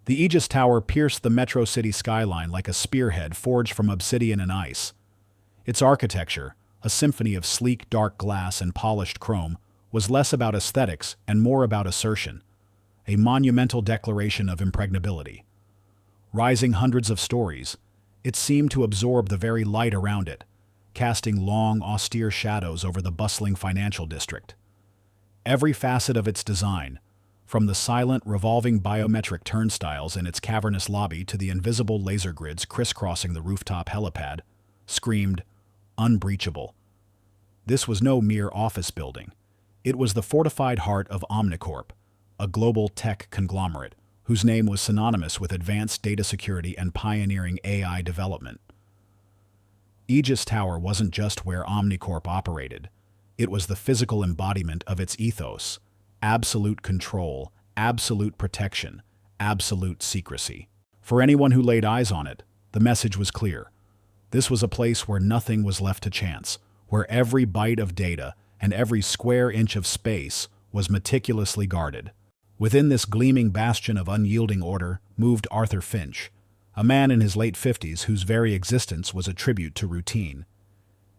The Aegis Tower pierced the metro city skyline like a spearhead forged from obsidian and ice. Its architecture, a symphony of sleek, dark glass and polished chrome, was less about aesthetics and more about assertion, a monumental declaration of impregnability. Rising hundreds of stories, it seemed to absorb the very light around it, casting long, austere shadows over the bustling financial district. Every facet of its design, from the silent, revolving biometric turnstiles in its cavernous lobby to the invisible laser grids crisscrossing the rooftop helipad, screamed unbreachable. This was no mere office building. It was the fortified heart of Omnicorp, a global tech conglomerate whose name was synonymous with advanced data security and pioneering AI development. Aegis Tower wasn't just where Omnicorp operated. It was the physical embodiment of its ethos: absolute control, absolute protection, absolute secrecy. For anyone who laid eyes on it, the message was clear. This was a place where nothing was left to chance, where every byte of data and every square inch of space was meticulously guarded. Within this gleaming bastion of unyielding order moved Arthur Finch, a man in his late 50s whose very existence was a tribute to routine.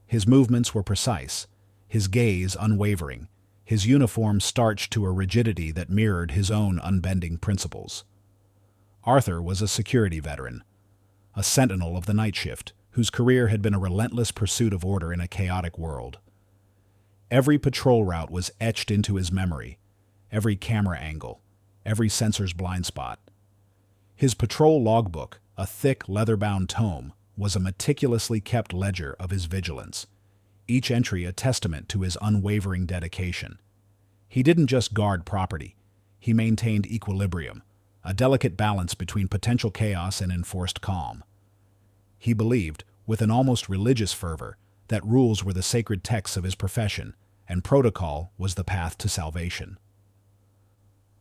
His movements were precise, his gaze unwavering, his uniform starched to a rigidity that mirrored his own unbending principles. Arthur was a security veteran, a sentinel of the night shift, whose career had been a relentless pursuit of order in a chaotic world. Every patrol route was etched into his memory, every camera angle, every sensor's blind spot. His patrol logbook, a thick, leather-bound tome, was a meticulously kept ledger of his vigilance, each entry a testament to his unwavering dedication. He didn't just guard property, he maintained equilibrium, a delicate balance between potential chaos and enforced calm. He believed, with an almost religious fervor, that rules were the sacred texts of his profession, and protocol was the path to salvation.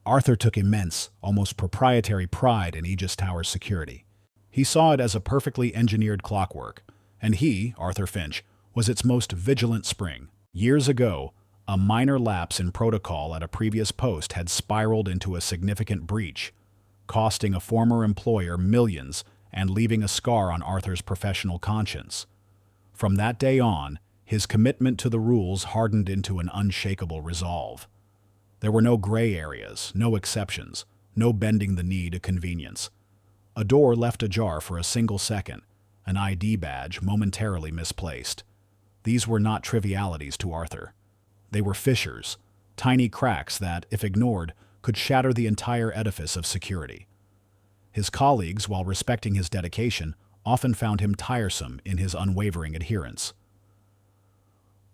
Arthur took immense, almost proprietary pride in Aegis Tower's security. He saw it as a perfectly engineered clockwork, and he, Arthur Finch, was its most vigilant spring. Years ago, a minor lapse in protocol at a previous post had spiraled into a significant breach, costing a former employer millions and leaving a scar on Arthur's professional conscience. From that day on, his commitment to the rules hardened into an unshakable resolve. There were no gray areas, no exceptions, no bending the knee to convenience. A door left ajar for a single second, an ID badge momentarily misplaced. These were not trivialities to Arthur. They were fissures, tiny cracks that, if ignored, could shatter the entire edifice of security. His colleagues, while respecting his dedication, often found him tiresome in his unwavering adherence.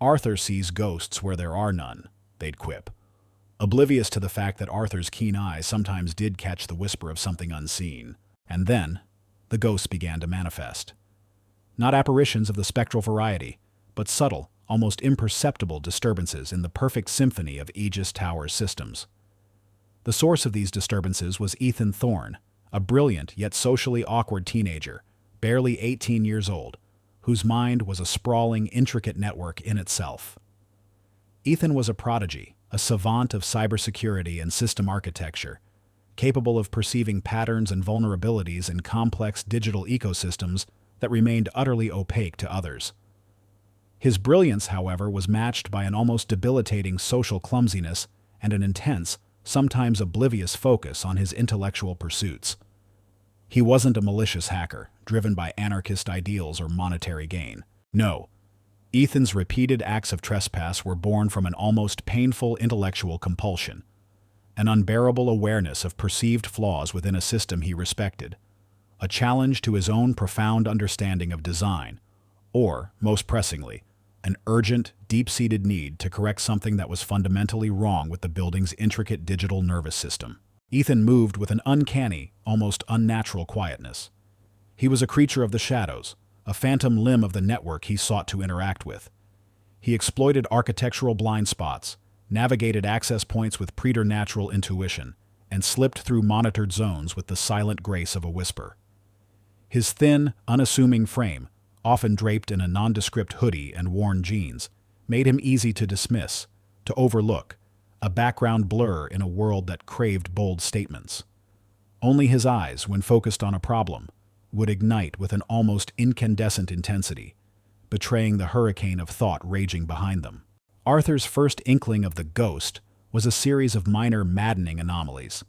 "Arthur sees ghosts where there are none," they'd quip, oblivious to the fact that Arthur's keen eyes sometimes did catch the whisper of something unseen. And then, the ghosts began to manifest. Not apparitions of the spectral variety, but subtle, almost imperceptible disturbances in the perfect symphony of Aegis Tower's systems. The source of these disturbances was Ethan Thorne, a brilliant yet socially awkward teenager, barely 18 years old, whose mind was a sprawling, intricate network in itself. Ethan was a prodigy, a savant of cybersecurity and system architecture, capable of perceiving patterns and vulnerabilities in complex digital ecosystems that remained utterly opaque to others. His brilliance, however, was matched by an almost debilitating social clumsiness and an intense, sometimes oblivious focus on his intellectual pursuits. He wasn't a malicious hacker, driven by anarchist ideals or monetary gain. No, Ethan's repeated acts of trespass were born from an almost painful intellectual compulsion, an unbearable awareness of perceived flaws within a system he respected, a challenge to his own profound understanding of design, or, most pressingly, an urgent, deep-seated need to correct something that was fundamentally wrong with the building's intricate digital nervous system. Ethan moved with an uncanny, almost unnatural quietness. He was a creature of the shadows, a phantom limb of the network he sought to interact with. He exploited architectural blind spots, navigated access points with preternatural intuition, and slipped through monitored zones with the silent grace of a whisper. His thin, unassuming frame, often draped in a nondescript hoodie and worn jeans, made him easy to dismiss, to overlook, a background blur in a world that craved bold statements. Only his eyes, when focused on a problem, would ignite with an almost incandescent intensity, betraying the hurricane of thought raging behind them. Arthur's first inkling of the ghost was a series of minor, maddening anomalies.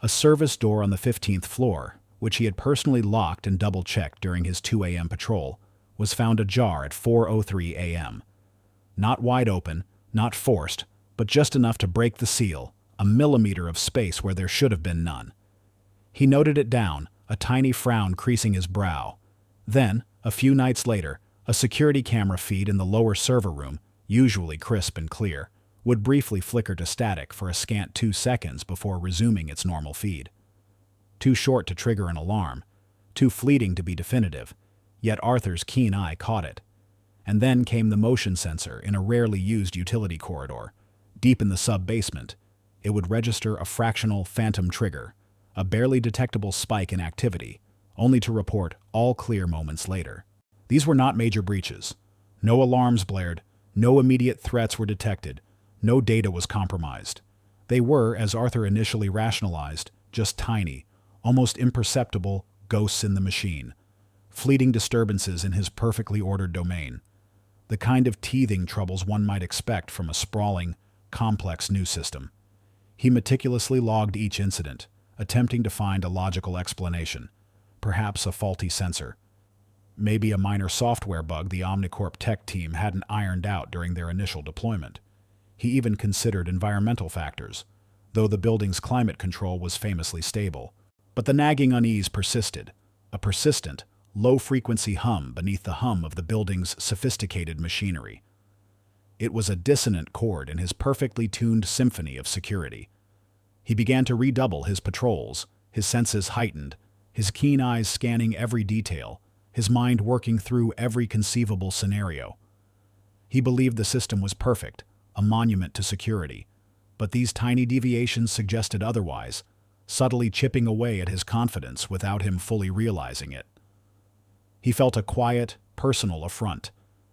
A service door on the 15th floor, which he had personally locked and double-checked during his 2 a.m. patrol, was found ajar at 4:03 a.m. Not wide open, not forced, but just enough to break the seal, a millimeter of space where there should have been none. He noted it down, a tiny frown creasing his brow. Then, a few nights later, a security camera feed in the lower server room, usually crisp and clear, would briefly flicker to static for a scant 2 seconds before resuming its normal feed. Too short to trigger an alarm, too fleeting to be definitive, yet Arthur's keen eye caught it. And then came the motion sensor in a rarely used utility corridor. Deep in the sub-basement, it would register a fractional phantom trigger, a barely detectable spike in activity, only to report all clear moments later. These were not major breaches. No alarms blared, no immediate threats were detected, no data was compromised. They were, as Arthur initially rationalized, just tiny, almost imperceptible ghosts in the machine, fleeting disturbances in his perfectly ordered domain, the kind of teething troubles one might expect from a sprawling, complex new system. He meticulously logged each incident, attempting to find a logical explanation, perhaps a faulty sensor, maybe a minor software bug the Omnicorp tech team hadn't ironed out during their initial deployment. He even considered environmental factors, though the building's climate control was famously stable. But the nagging unease persisted, a persistent, low-frequency hum beneath the hum of the building's sophisticated machinery. It was a dissonant chord in his perfectly tuned symphony of security. He began to redouble his patrols, his senses heightened, his keen eyes scanning every detail, his mind working through every conceivable scenario. He believed the system was perfect, a monument to security, but these tiny deviations suggested otherwise, subtly chipping away at his confidence without him fully realizing it. He felt a quiet, personal affront,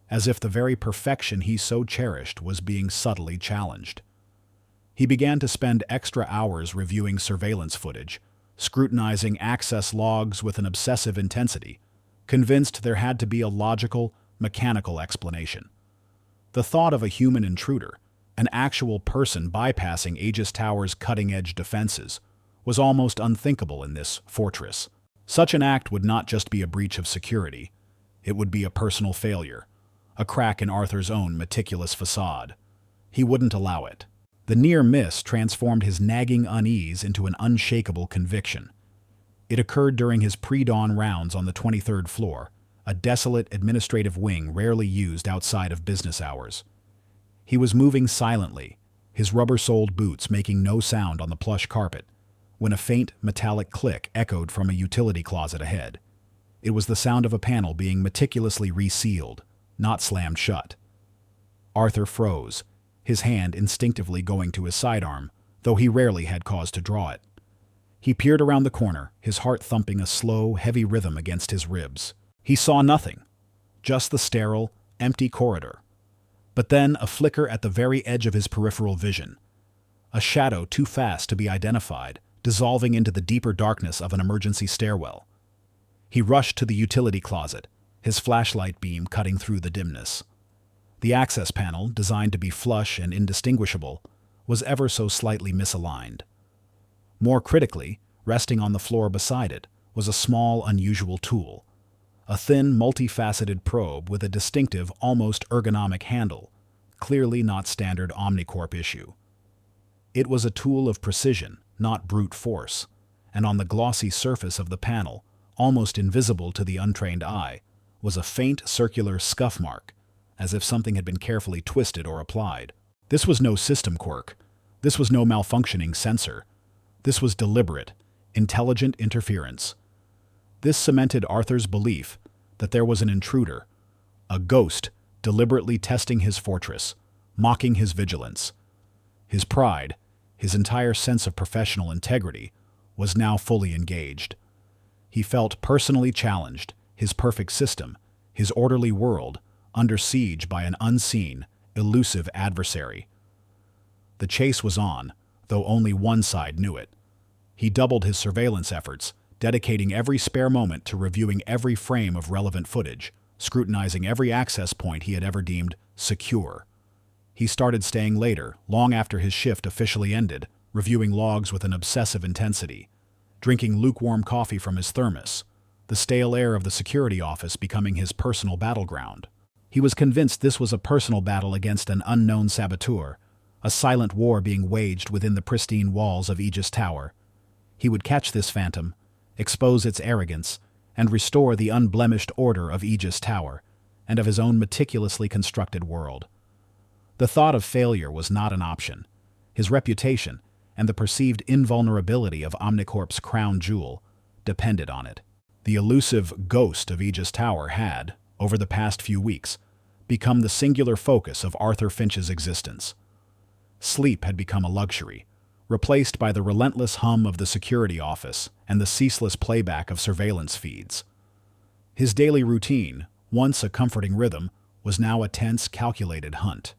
as if the very perfection he so cherished was being subtly challenged. He began to spend extra hours reviewing surveillance footage, scrutinizing access logs with an obsessive intensity, convinced there had to be a logical, mechanical explanation. The thought of a human intruder, an actual person bypassing Aegis Tower's cutting-edge defenses, was almost unthinkable in this fortress. Such an act would not just be a breach of security, it would be a personal failure, a crack in Arthur's own meticulous facade. He wouldn't allow it. The near miss transformed his nagging unease into an unshakable conviction. It occurred during his pre-dawn rounds on the 23rd floor, a desolate administrative wing rarely used outside of business hours. He was moving silently, his rubber-soled boots making no sound on the plush carpet, when a faint metallic click echoed from a utility closet ahead. It was the sound of a panel being meticulously resealed, not slammed shut. Arthur froze, his hand instinctively going to his sidearm, though he rarely had cause to draw it. He peered around the corner, his heart thumping a slow, heavy rhythm against his ribs. He saw nothing, just the sterile, empty corridor. But then a flicker at the very edge of his peripheral vision. A shadow too fast to be identified, dissolving into the deeper darkness of an emergency stairwell. He rushed to the utility closet, his flashlight beam cutting through the dimness. The access panel, designed to be flush and indistinguishable, was ever so slightly misaligned. More critically, resting on the floor beside it, was a small, unusual tool. A thin, multifaceted probe with a distinctive, almost ergonomic handle, clearly not standard Omnicorp issue. It was a tool of precision, not brute force, and on the glossy surface of the panel, almost invisible to the untrained eye, was a faint circular scuff mark, as if something had been carefully twisted or applied. This was no system quirk. This was no malfunctioning sensor. This was deliberate, intelligent interference. This cemented Arthur's belief that there was an intruder, a ghost deliberately testing his fortress, mocking his vigilance. His pride, his entire sense of professional integrity, was now fully engaged. He felt personally challenged, his perfect system, his orderly world, under siege by an unseen, elusive adversary. The chase was on, though only one side knew it. He doubled his surveillance efforts, dedicating every spare moment to reviewing every frame of relevant footage, scrutinizing every access point he had ever deemed secure. He started staying later, long after his shift officially ended, reviewing logs with an obsessive intensity, drinking lukewarm coffee from his thermos, the stale air of the security office becoming his personal battleground. He was convinced this was a personal battle against an unknown saboteur, a silent war being waged within the pristine walls of Aegis Tower. He would catch this phantom, expose its arrogance, and restore the unblemished order of Aegis Tower, and of his own meticulously constructed world. The thought of failure was not an option. His reputation, and the perceived invulnerability of Omnicorp's crown jewel, depended on it. The elusive ghost of Aegis Tower had, over the past few weeks, become the singular focus of Arthur Finch's existence. Sleep had become a luxury, replaced by the relentless hum of the security office and the ceaseless playback of surveillance feeds. His daily routine, once a comforting rhythm, was now a tense, calculated hunt.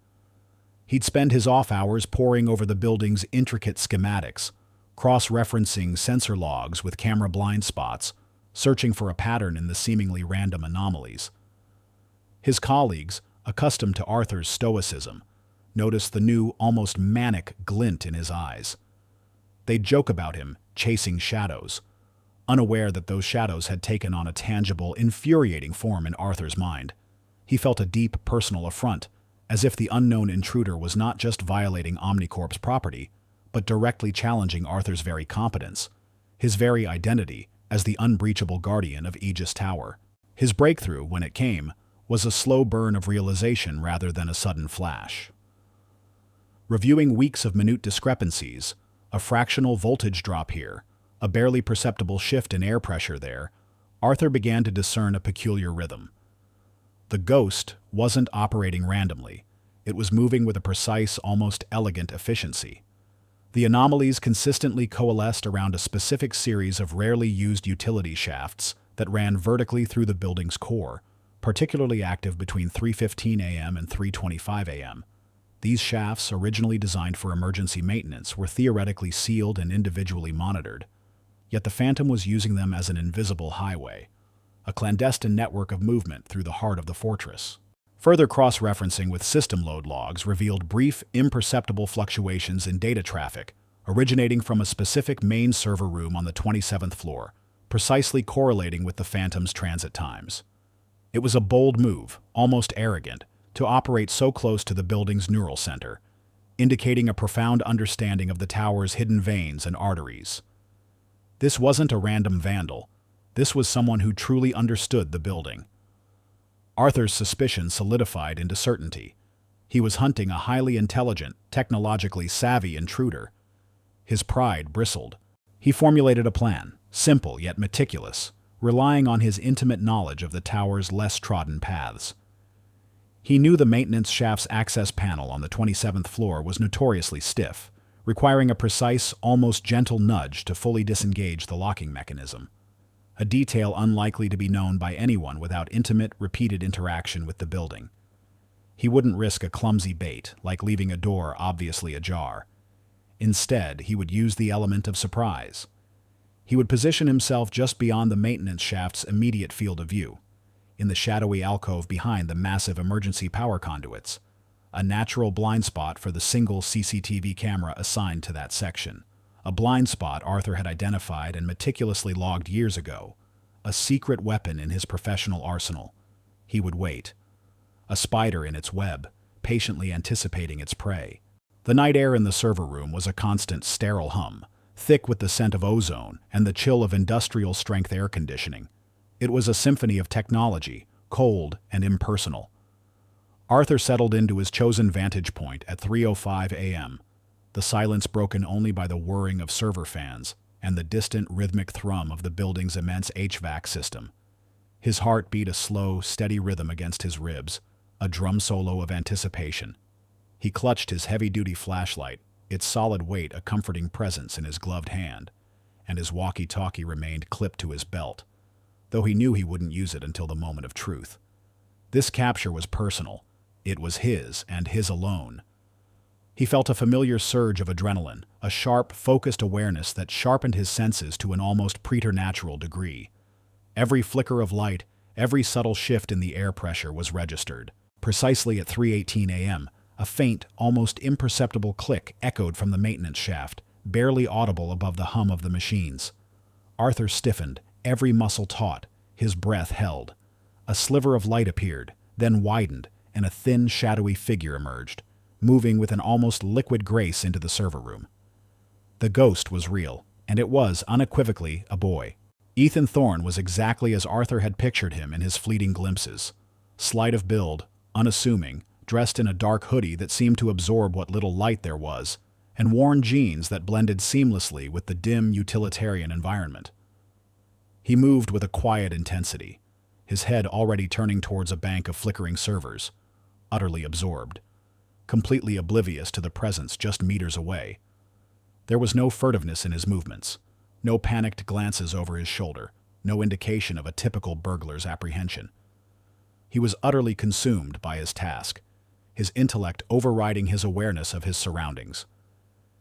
He'd spend his off hours poring over the building's intricate schematics, cross-referencing sensor logs with camera blind spots, searching for a pattern in the seemingly random anomalies. His colleagues, accustomed to Arthur's stoicism, noticed the new, almost manic glint in his eyes. They'd joke about him chasing shadows, unaware that those shadows had taken on a tangible, infuriating form in Arthur's mind. He felt a deep personal affront, as if the unknown intruder was not just violating Omnicorp's property, but directly challenging Arthur's very competence, his very identity as the unbreachable guardian of Aegis Tower. His breakthrough, when it came, was a slow burn of realization rather than a sudden flash. Reviewing weeks of minute discrepancies, a fractional voltage drop here, a barely perceptible shift in air pressure there, Arthur began to discern a peculiar rhythm. The ghost wasn't operating randomly. It was moving with a precise, almost elegant efficiency. The anomalies consistently coalesced around a specific series of rarely used utility shafts that ran vertically through the building's core, particularly active between 3:15 a.m. and 3:25 a.m. These shafts, originally designed for emergency maintenance, were theoretically sealed and individually monitored. Yet the Phantom was using them as an invisible highway, a clandestine network of movement through the heart of the fortress. Further cross-referencing with system load logs revealed brief, imperceptible fluctuations in data traffic, originating from a specific main server room on the 27th floor, precisely correlating with the Phantom's transit times. It was a bold move, almost arrogant, to operate so close to the building's neural center, indicating a profound understanding of the tower's hidden veins and arteries. This wasn't a random vandal. This was someone who truly understood the building. Arthur's suspicion solidified into certainty. He was hunting a highly intelligent, technologically savvy intruder. His pride bristled. He formulated a plan, simple yet meticulous, relying on his intimate knowledge of the tower's less trodden paths. He knew the maintenance shaft's access panel on the 27th floor was notoriously stiff, requiring a precise, almost gentle nudge to fully disengage the locking mechanism. A detail unlikely to be known by anyone without intimate, repeated interaction with the building. He wouldn't risk a clumsy bait, like leaving a door obviously ajar. Instead, he would use the element of surprise. He would position himself just beyond the maintenance shaft's immediate field of view, in the shadowy alcove behind the massive emergency power conduits, a natural blind spot for the single CCTV camera assigned to that section. A blind spot Arthur had identified and meticulously logged years ago, a secret weapon in his professional arsenal. He would wait, a spider in its web, patiently anticipating its prey. The night air in the server room was a constant sterile hum, thick with the scent of ozone and the chill of industrial-strength air conditioning. It was a symphony of technology, cold and impersonal. Arthur settled into his chosen vantage point at 3:05 a.m., the silence broken only by the whirring of server fans and the distant rhythmic thrum of the building's immense HVAC system. His heart beat a slow, steady rhythm against his ribs, a drum solo of anticipation. He clutched his heavy-duty flashlight, its solid weight a comforting presence in his gloved hand, and his walkie-talkie remained clipped to his belt, though he knew he wouldn't use it until the moment of truth. This capture was personal. It was his, and his alone. He felt a familiar surge of adrenaline, a sharp, focused awareness that sharpened his senses to an almost preternatural degree. Every flicker of light, every subtle shift in the air pressure was registered. Precisely at 3:18 a.m., a faint, almost imperceptible click echoed from the maintenance shaft, barely audible above the hum of the machines. Arthur stiffened, every muscle taut, his breath held. A sliver of light appeared, then widened, and a thin, shadowy figure emerged, moving with an almost liquid grace into the server room. The ghost was real, and it was, unequivocally, a boy. Ethan Thorne was exactly as Arthur had pictured him in his fleeting glimpses. Slight of build, unassuming, dressed in a dark hoodie that seemed to absorb what little light there was, and worn jeans that blended seamlessly with the dim, utilitarian environment. He moved with a quiet intensity, his head already turning towards a bank of flickering servers, utterly absorbed, completely oblivious to the presence just meters away. There was no furtiveness in his movements, no panicked glances over his shoulder, no indication of a typical burglar's apprehension. He was utterly consumed by his task, his intellect overriding his awareness of his surroundings.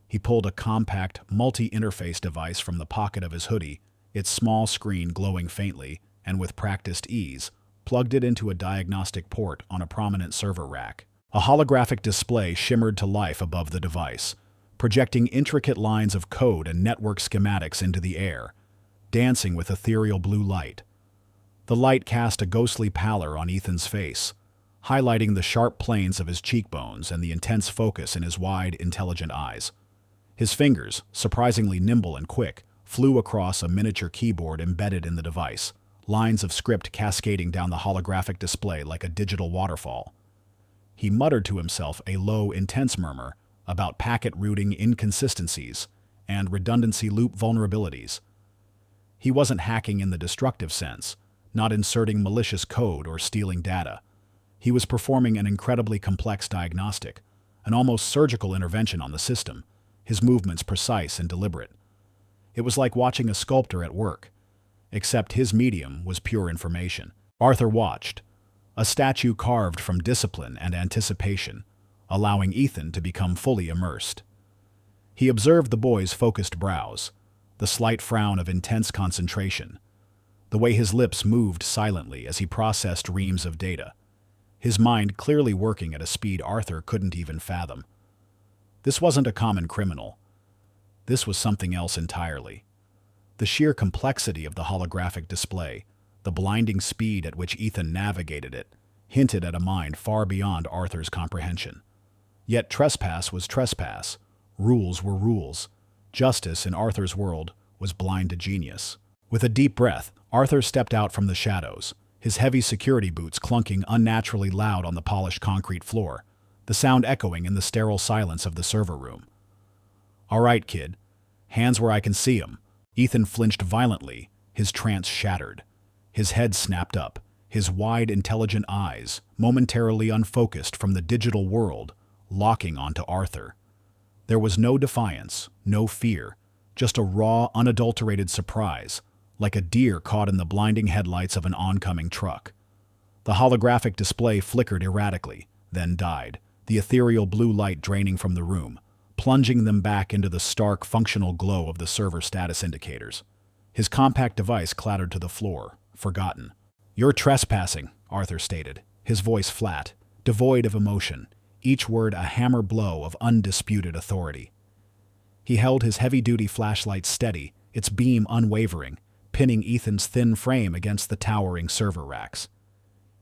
He pulled a compact, multi-interface device from the pocket of his hoodie, its small screen glowing faintly, and with practiced ease, plugged it into a diagnostic port on a prominent server rack. A holographic display shimmered to life above the device, projecting intricate lines of code and network schematics into the air, dancing with ethereal blue light. The light cast a ghostly pallor on Ethan's face, highlighting the sharp planes of his cheekbones and the intense focus in his wide, intelligent eyes. His fingers, surprisingly nimble and quick, flew across a miniature keyboard embedded in the device, lines of script cascading down the holographic display like a digital waterfall. He muttered to himself a low, intense murmur about packet routing inconsistencies and redundancy loop vulnerabilities. He wasn't hacking in the destructive sense, not inserting malicious code or stealing data. He was performing an incredibly complex diagnostic, an almost surgical intervention on the system, his movements precise and deliberate. It was like watching a sculptor at work, except his medium was pure information. Arthur watched, a statue carved from discipline and anticipation, allowing Ethan to become fully immersed. He observed the boy's focused brows, the slight frown of intense concentration, the way his lips moved silently as he processed reams of data, his mind clearly working at a speed Arthur couldn't even fathom. This wasn't a common criminal. This was something else entirely. The sheer complexity of the holographic display, the blinding speed at which Ethan navigated it, hinted at a mind far beyond Arthur's comprehension. Yet trespass was trespass. Rules were rules. Justice in Arthur's world was blind to genius. With a deep breath, Arthur stepped out from the shadows, his heavy security boots clunking unnaturally loud on the polished concrete floor, the sound echoing in the sterile silence of the server room. "All right, kid. Hands where I can see 'em." Ethan flinched violently, his trance shattered. His head snapped up, his wide, intelligent eyes, momentarily unfocused from the digital world, locking onto Arthur. There was no defiance, no fear, just a raw, unadulterated surprise, like a deer caught in the blinding headlights of an oncoming truck. The holographic display flickered erratically, then died, the ethereal blue light draining from the room, plunging them back into the stark, functional glow of the server status indicators. His compact device clattered to the floor, forgotten. "You're trespassing," Arthur stated, his voice flat, devoid of emotion, each word a hammer blow of undisputed authority. He held his heavy-duty flashlight steady, its beam unwavering, pinning Ethan's thin frame against the towering server racks.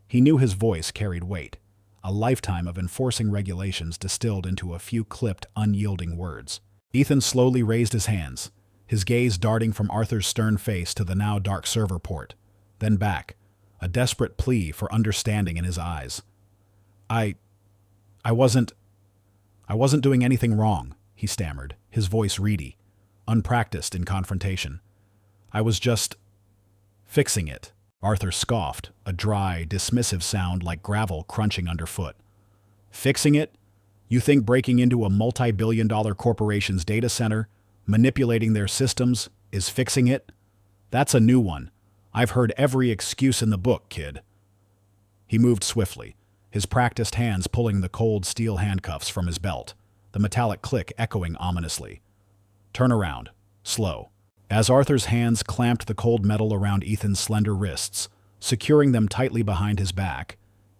He knew his voice carried weight, a lifetime of enforcing regulations distilled into a few clipped, unyielding words. Ethan slowly raised his hands, his gaze darting from Arthur's stern face to the now dark server port, then back, a desperate plea for understanding in his eyes. I wasn't doing anything wrong," he stammered, his voice reedy, unpracticed in confrontation. "I was just fixing it." Arthur scoffed, a dry, dismissive sound like gravel crunching underfoot. "Fixing it? You think breaking into a multi-billion-dollar corporation's data center, manipulating their systems, is fixing it? That's a new one. I've heard every excuse in the book, kid." He moved swiftly, his practiced hands pulling the cold steel handcuffs from his belt, the metallic click echoing ominously. "Turn around. Slow." As Arthur's hands clamped the cold metal around Ethan's slender wrists, securing them tightly behind his back,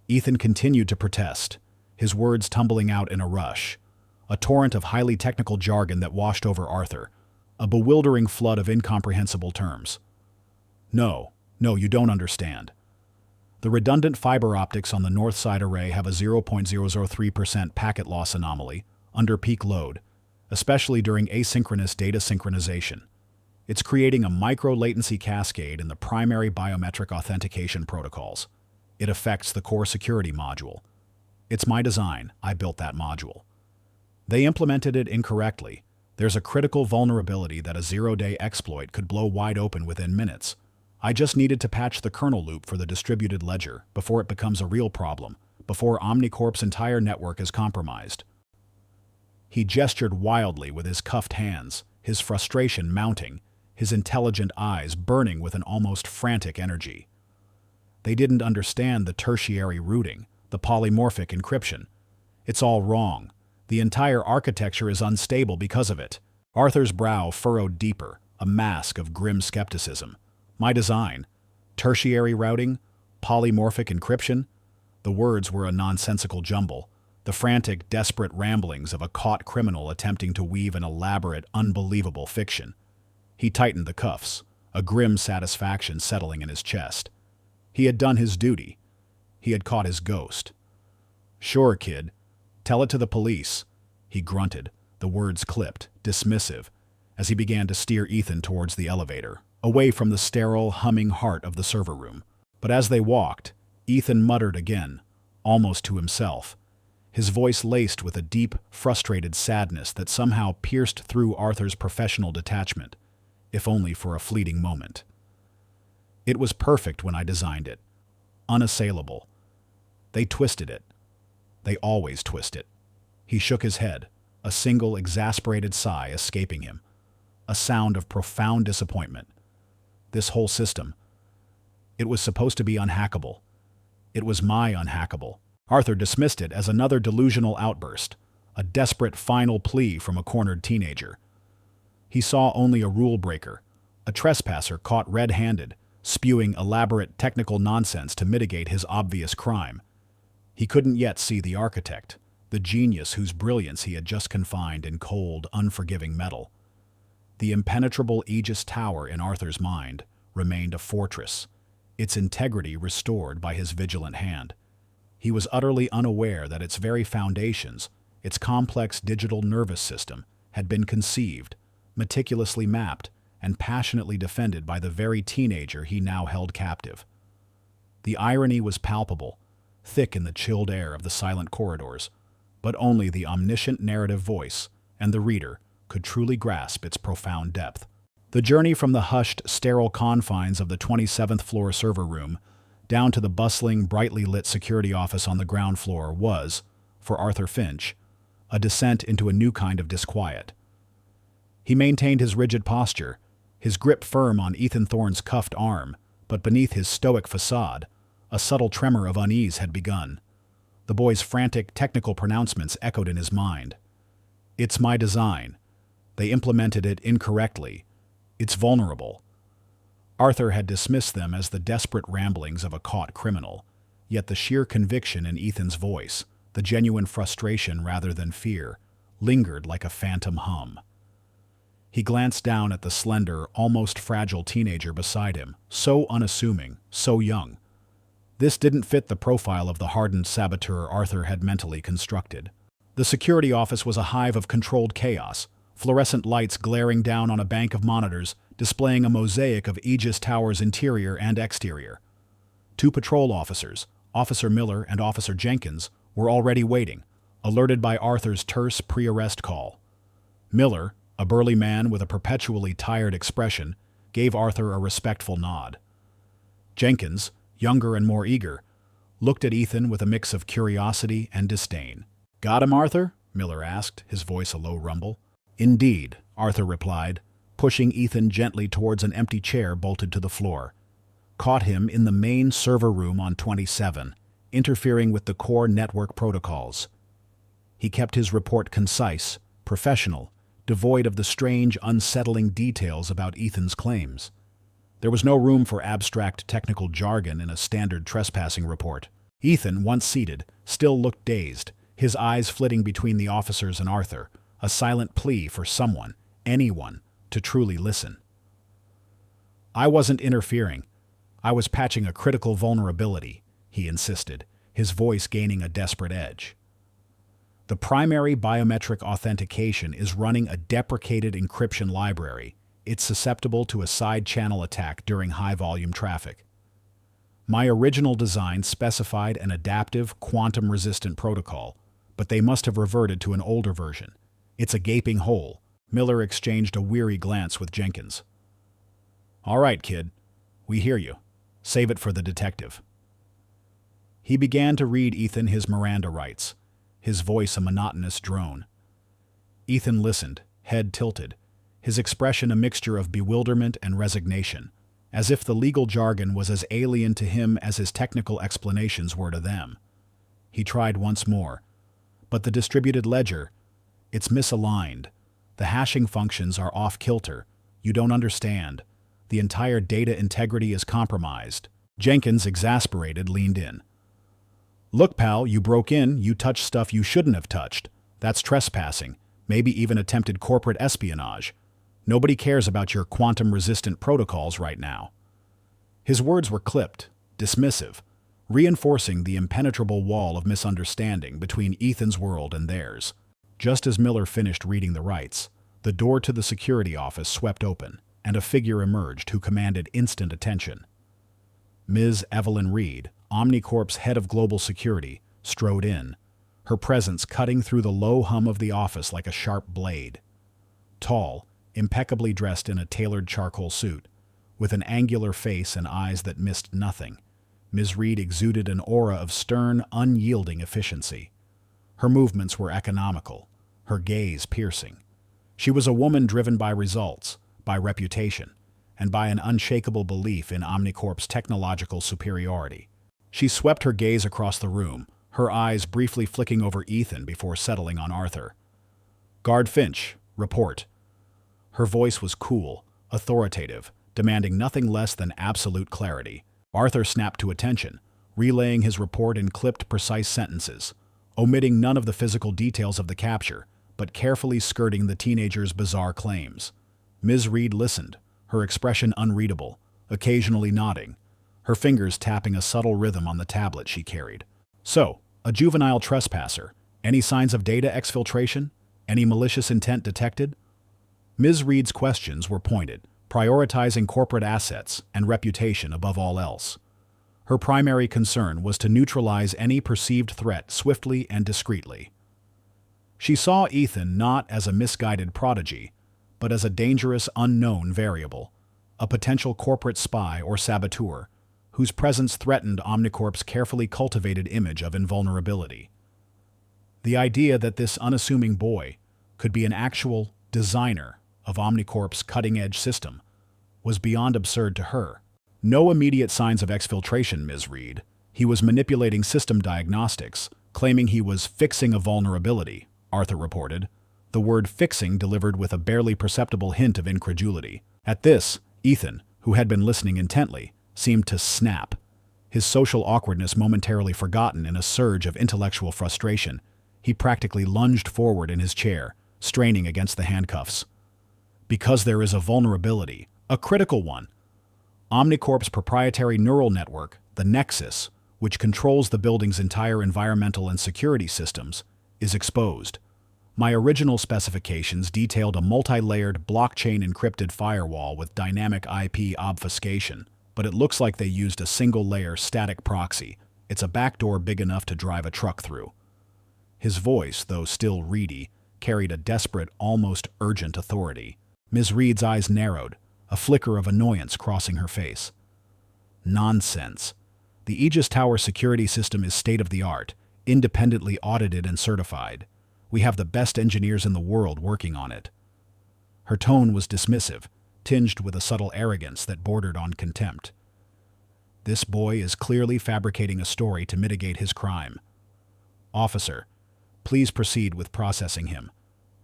Ethan continued to protest, his words tumbling out in a rush, a torrent of highly technical jargon that washed over Arthur, a bewildering flood of incomprehensible terms. No, you don't understand. The redundant fiber optics on the north side array have a 0.003% packet loss anomaly under peak load, especially during asynchronous data synchronization. It's creating a micro-latency cascade in the primary biometric authentication protocols. It affects the core security module. It's my design. I built that module. They implemented it incorrectly. There's a critical vulnerability that a zero-day exploit could blow wide open within minutes. I just needed to patch the kernel loop for the distributed ledger before it becomes a real problem, before Omnicorp's entire network is compromised. He gestured wildly with his cuffed hands, his frustration mounting, his intelligent eyes burning with an almost frantic energy. They didn't understand the tertiary routing, the polymorphic encryption. It's all wrong. The entire architecture is unstable because of it. Arthur's brow furrowed deeper, a mask of grim skepticism. My design, tertiary routing, polymorphic encryption. The words were a nonsensical jumble, the frantic, desperate ramblings of a caught criminal attempting to weave an elaborate, unbelievable fiction. He tightened the cuffs, a grim satisfaction settling in his chest. He had done his duty. He had caught his ghost. "Sure, kid. Tell it to the police," he grunted, the words clipped, dismissive, as he began to steer Ethan towards the elevator, away from the sterile, humming heart of the server room. But as they walked, Ethan muttered again, almost to himself, his voice laced with a deep, frustrated sadness that somehow pierced through Arthur's professional detachment, if only for a fleeting moment. "It was perfect when I designed it. Unassailable. They twisted it. They always twist it." He shook his head, a single exasperated sigh escaping him, a sound of profound disappointment. This whole system, it was supposed to be unhackable. It was my unhackable. Arthur dismissed it as another delusional outburst, a desperate final plea from a cornered teenager. He saw only a rule breaker, a trespasser caught red-handed, spewing elaborate technical nonsense to mitigate his obvious crime. He couldn't yet see the architect, the genius whose brilliance he had just confined in cold, unforgiving metal. The impenetrable Aegis Tower in Arthur's mind remained a fortress, its integrity restored by his vigilant hand. He was utterly unaware that its very foundations, its complex digital nervous system, had been conceived, meticulously mapped, and passionately defended by the very teenager he now held captive. The irony was palpable, thick in the chilled air of the silent corridors, but only the omniscient narrative voice and the reader could truly grasp its profound depth. The journey from the hushed, sterile confines of the 27th floor server room down to the bustling, brightly lit security office on the ground floor was, for Arthur Finch, a descent into a new kind of disquiet. He maintained his rigid posture, his grip firm on Ethan Thorne's cuffed arm, but beneath his stoic facade, a subtle tremor of unease had begun. The boy's frantic, technical pronouncements echoed in his mind. "It's my design. They implemented it incorrectly. It's vulnerable." Arthur had dismissed them as the desperate ramblings of a caught criminal, yet the sheer conviction in Ethan's voice, the genuine frustration rather than fear, lingered like a phantom hum. He glanced down at the slender, almost fragile teenager beside him, so unassuming, so young. This didn't fit the profile of the hardened saboteur Arthur had mentally constructed. The security office was a hive of controlled chaos, fluorescent lights glaring down on a bank of monitors, displaying a mosaic of Aegis Tower's interior and exterior. Two patrol officers, Officer Miller and Officer Jenkins, were already waiting, alerted by Arthur's terse pre-arrest call. Miller, a burly man with a perpetually tired expression, gave Arthur a respectful nod. Jenkins, younger and more eager, looked at Ethan with a mix of curiosity and disdain. "Got him, Arthur?" Miller asked, his voice a low rumble. "Indeed," Arthur replied, pushing Ethan gently towards an empty chair bolted to the floor. "Caught him in the main server room on 27, interfering with the core network protocols." He kept his report concise, professional, devoid of the strange, unsettling details about Ethan's claims. There was no room for abstract technical jargon in a standard trespassing report. Ethan, once seated, still looked dazed, his eyes flitting between the officers and Arthur, a silent plea for someone, anyone, to truly listen. "I wasn't interfering. I was patching a critical vulnerability," he insisted, his voice gaining a desperate edge. "The primary biometric authentication is running a deprecated encryption library. It's susceptible to a side-channel attack during high-volume traffic. My original design specified an adaptive, quantum-resistant protocol, but they must have reverted to an older version. It's a gaping hole." Miller exchanged a weary glance with Jenkins. "All right, kid. We hear you. Save it for the detective." He began to read Ethan his Miranda rights, his voice a monotonous drone. Ethan listened, head tilted, his expression a mixture of bewilderment and resignation, as if the legal jargon was as alien to him as his technical explanations were to them. He tried once more. "But the distributed ledger, it's misaligned. The hashing functions are off-kilter. You don't understand. The entire data integrity is compromised." Jenkins, exasperated, leaned in. "Look, pal, you broke in, you touched stuff you shouldn't have touched. That's trespassing, maybe even attempted corporate espionage. Nobody cares about your quantum-resistant protocols right now." His words were clipped, dismissive, reinforcing the impenetrable wall of misunderstanding between Ethan's world and theirs. Just as Miller finished reading the rights, the door to the security office swept open, and a figure emerged who commanded instant attention. Ms. Evelyn Reed, Omnicorp's head of global security, strode in, her presence cutting through the low hum of the office like a sharp blade. Tall, impeccably dressed in a tailored charcoal suit, with an angular face and eyes that missed nothing, Ms. Reed exuded an aura of stern, unyielding efficiency. Her movements were economical, her gaze piercing. She was a woman driven by results, by reputation, and by an unshakable belief in Omnicorp's technological superiority. She swept her gaze across the room, her eyes briefly flicking over Ethan before settling on Arthur. "Guard Finch, report." Her voice was cool, authoritative, demanding nothing less than absolute clarity. Arthur snapped to attention, relaying his report in clipped, precise sentences, omitting none of the physical details of the capture, but carefully skirting the teenager's bizarre claims. Ms. Reed listened, her expression unreadable, occasionally nodding, her fingers tapping a subtle rhythm on the tablet she carried. "So, a juvenile trespasser. Any signs of data exfiltration? Any malicious intent detected?" Ms. Reed's questions were pointed, prioritizing corporate assets and reputation above all else. Her primary concern was to neutralize any perceived threat swiftly and discreetly. She saw Ethan not as a misguided prodigy, but as a dangerous unknown variable, a potential corporate spy or saboteur, whose presence threatened Omnicorp's carefully cultivated image of invulnerability. The idea that this unassuming boy could be an actual designer of Omnicorp's cutting-edge system was beyond absurd to her. "No immediate signs of exfiltration, Ms. Reed. He was manipulating system diagnostics, claiming he was fixing a vulnerability," Arthur reported, the word fixing delivered with a barely perceptible hint of incredulity. At this, Ethan, who had been listening intently, seemed to snap, his social awkwardness momentarily forgotten in a surge of intellectual frustration. He practically lunged forward in his chair, straining against the handcuffs. "Because there is a vulnerability, a critical one. Omnicorp's proprietary neural network, the Nexus, which controls the building's entire environmental and security systems, is exposed. My original specifications detailed a multi-layered blockchain-encrypted firewall with dynamic IP obfuscation, but it looks like they used a single-layer static proxy. It's a backdoor big enough to drive a truck through." His voice, though still reedy, carried a desperate, almost urgent authority. Ms. Reed's eyes narrowed, a flicker of annoyance crossing her face. "Nonsense. The Aegis Tower security system is state-of-the-art, independently audited and certified. We have the best engineers in the world working on it." Her tone was dismissive, tinged with a subtle arrogance that bordered on contempt. "This boy is clearly fabricating a story to mitigate his crime. Officer, Please proceed with processing him.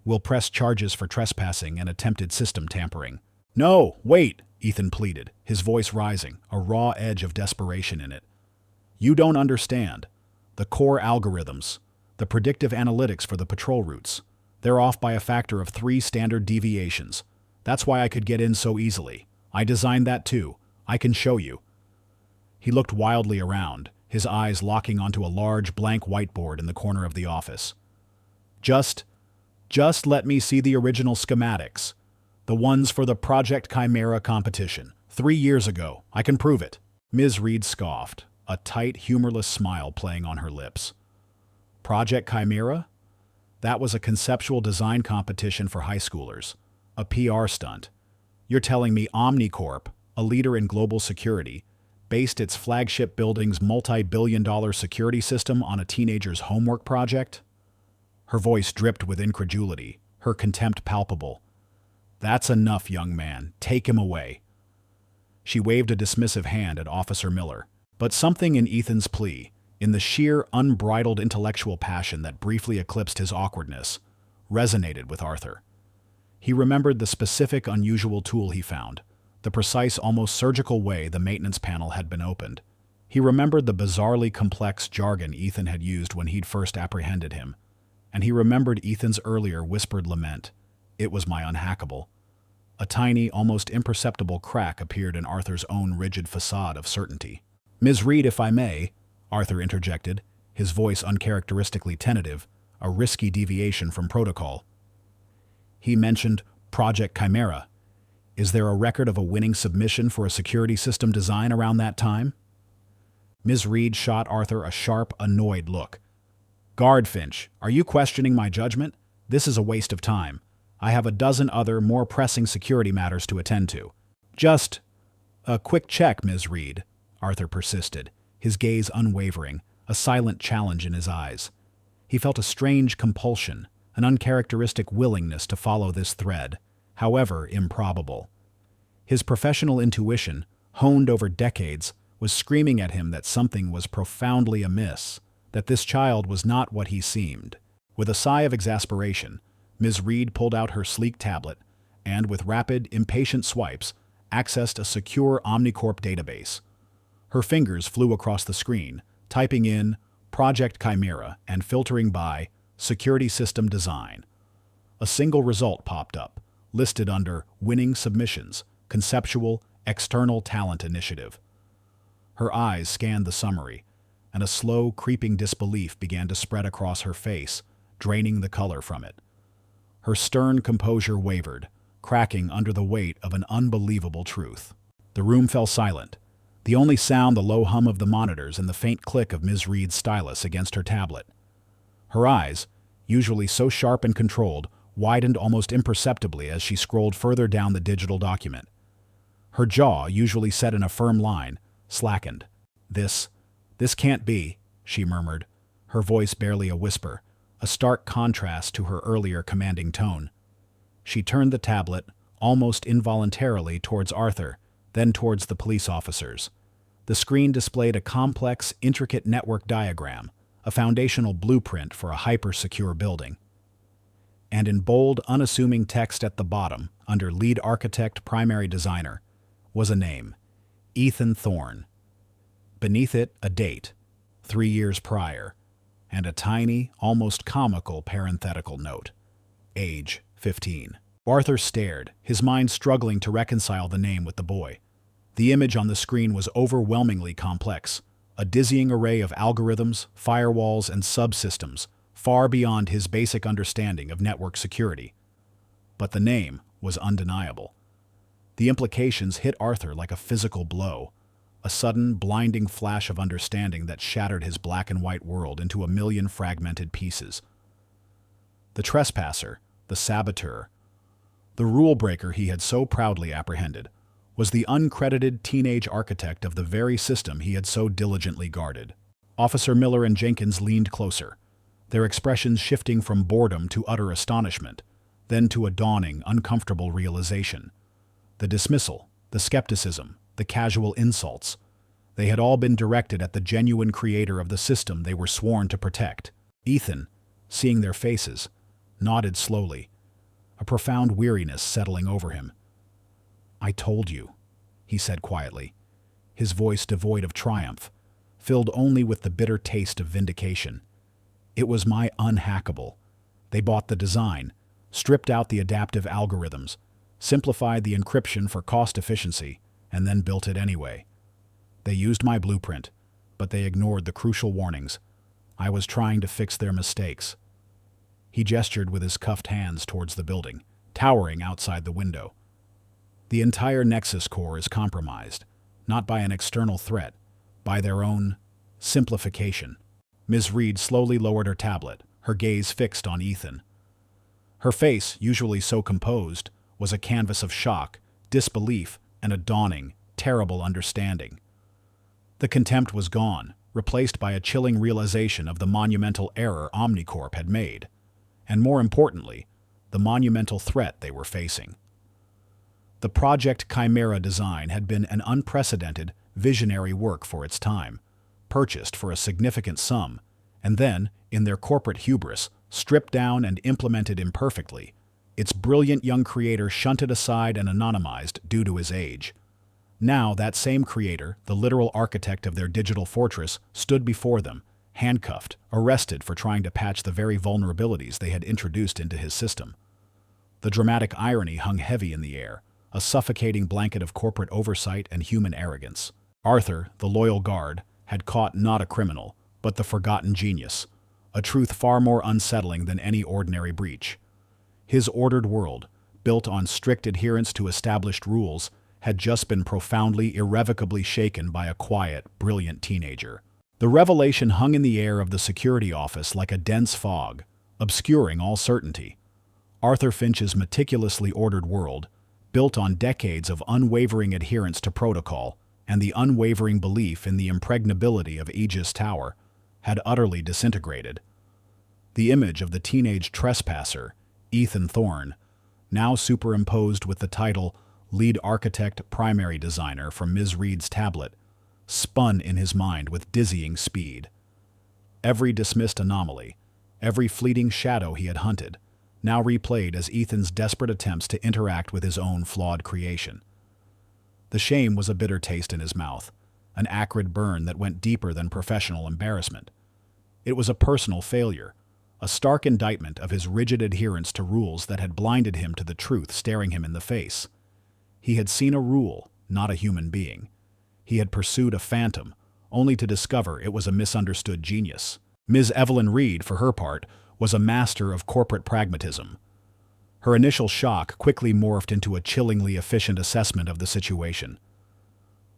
We'll press charges for trespassing and attempted system tampering." "No, wait," Ethan pleaded, his voice rising, a raw edge of desperation in it. "You don't understand. The core algorithms, the predictive analytics for the patrol routes, they're off by a factor of 3 standard deviations. That's why I could get in so easily. I designed that too. I can show you." He looked wildly around, his eyes locking onto a large blank whiteboard in the corner of the office. Just let me see the original schematics. The ones for the Project Chimera competition. 3 years ago. I can prove it." Ms. Reed scoffed, a tight, humorless smile playing on her lips. "Project Chimera? That was a conceptual design competition for high schoolers. A PR stunt. You're telling me Omnicorp, a leader in global security, based its flagship building's multi-billion-dollar security system on a teenager's homework project?" Her voice dripped with incredulity, her contempt palpable. "That's enough, young man. Take him away." She waved a dismissive hand at Officer Miller, but something in Ethan's plea, in the sheer, unbridled intellectual passion that briefly eclipsed his awkwardness, resonated with Arthur. He remembered the specific, unusual tool he found, the precise, almost surgical way the maintenance panel had been opened. He remembered the bizarrely complex jargon Ethan had used when he'd first apprehended him, and he remembered Ethan's earlier whispered lament. It was my unhackable. A tiny, almost imperceptible crack appeared in Arthur's own rigid facade of certainty. "Ms. Reed, if I may," Arthur interjected, his voice uncharacteristically tentative, a risky deviation from protocol. "He mentioned Project Chimera. Is there a record of a winning submission for a security system design around that time?" Ms. Reed shot Arthur a sharp, annoyed look. "Guardfinch, are you questioning my judgment? This is a waste of time. I have a dozen other, more pressing security matters to attend to." "Just a quick check, Ms. Reed," Arthur persisted, his gaze unwavering, a silent challenge in his eyes. He felt a strange compulsion, an uncharacteristic willingness to follow this thread, however improbable. His professional intuition, honed over decades, was screaming at him that something was profoundly amiss, that this child was not what he seemed. With a sigh of exasperation, Ms. Reed pulled out her sleek tablet and, with rapid, impatient swipes, accessed a secure Omnicorp database. Her fingers flew across the screen, typing in Project Chimera and filtering by Security System Design. A single result popped up, listed under Winning Submissions, Conceptual, External Talent Initiative. Her eyes scanned the summary, and a slow, creeping disbelief began to spread across her face, draining the color from it. Her stern composure wavered, cracking under the weight of an unbelievable truth. The room fell silent, the only sound the low hum of the monitors and the faint click of Ms. Reed's stylus against her tablet. Her eyes, usually so sharp and controlled, widened almost imperceptibly as she scrolled further down the digital document. Her jaw, usually set in a firm line, slackened. This can't be," she murmured, her voice barely a whisper, a stark contrast to her earlier commanding tone. She turned the tablet, almost involuntarily, towards Arthur, then towards the police officers. The screen displayed a complex, intricate network diagram, a foundational blueprint for a hyper-secure building. And in bold, unassuming text at the bottom, under Lead Architect Primary Designer, was a name, Ethan Thorne. Beneath it, a date, 3 years prior, and a tiny, almost comical parenthetical note, age 15. Arthur stared, his mind struggling to reconcile the name with the boy. The image on the screen was overwhelmingly complex, a dizzying array of algorithms, firewalls, and subsystems, far beyond his basic understanding of network security. But the name was undeniable. The implications hit Arthur like a physical blow, a sudden, blinding flash of understanding that shattered his black and white world into a million fragmented pieces. The trespasser, the saboteur, the rule-breaker he had so proudly apprehended, was the uncredited teenage architect of the very system he had so diligently guarded. Officer Miller and Jenkins leaned closer, their expressions shifting from boredom to utter astonishment, then to a dawning, uncomfortable realization. The dismissal, the skepticism, the casual insults, they had all been directed at the genuine creator of the system they were sworn to protect. "Ethan, seeing their faces, nodded slowly, a profound weariness settling over him. "I told you," he said quietly, his voice devoid of triumph, filled only with the bitter taste of vindication. "It was my unhackable. They bought the design, stripped out the adaptive algorithms, simplified the encryption for cost efficiency, and then built it anyway. They used my blueprint, but they ignored the crucial warnings. I was trying to fix their mistakes." He gestured with his cuffed hands towards the building, towering outside the window. "The entire Nexus core is compromised, not by an external threat, by their own simplification." Ms. Reed slowly lowered her tablet, her gaze fixed on Ethan. Her face, usually so composed, was a canvas of shock, disbelief, and a dawning, terrible understanding. The contempt was gone, replaced by a chilling realization of the monumental error Omnicorp had made, and more importantly, the monumental threat they were facing. The Project Chimera design had been an unprecedented, visionary work for its time, purchased for a significant sum, and then, in their corporate hubris, stripped down and implemented imperfectly, its brilliant young creator shunted aside and anonymized due to his age. Now that same creator, the literal architect of their digital fortress, stood before them, handcuffed, arrested for trying to patch the very vulnerabilities they had introduced into his system. The dramatic irony hung heavy in the air, a suffocating blanket of corporate oversight and human arrogance. Arthur, the loyal guard, had caught not a criminal, but the forgotten genius, a truth far more unsettling than any ordinary breach. His ordered world, built on strict adherence to established rules, had just been profoundly, irrevocably shaken by a quiet, brilliant teenager. The revelation hung in the air of the security office like a dense fog, obscuring all certainty. Arthur Finch's meticulously ordered world, built on decades of unwavering adherence to protocol and the unwavering belief in the impregnability of Aegis Tower, had utterly disintegrated. The image of the teenage trespasser, Ethan Thorne, now superimposed with the title Lead Architect Primary Designer from Ms. Reed's tablet, spun in his mind with dizzying speed. Every dismissed anomaly, every fleeting shadow he had hunted, now replayed as Ethan's desperate attempts to interact with his own flawed creation. The shame was a bitter taste in his mouth, an acrid burn that went deeper than professional embarrassment. It was a personal failure, a stark indictment of his rigid adherence to rules that had blinded him to the truth staring him in the face. He had seen a rule, not a human being. He had pursued a phantom, only to discover it was a misunderstood genius. Ms. Evelyn Reed, for her part, was a master of corporate pragmatism. Her initial shock quickly morphed into a chillingly efficient assessment of the situation.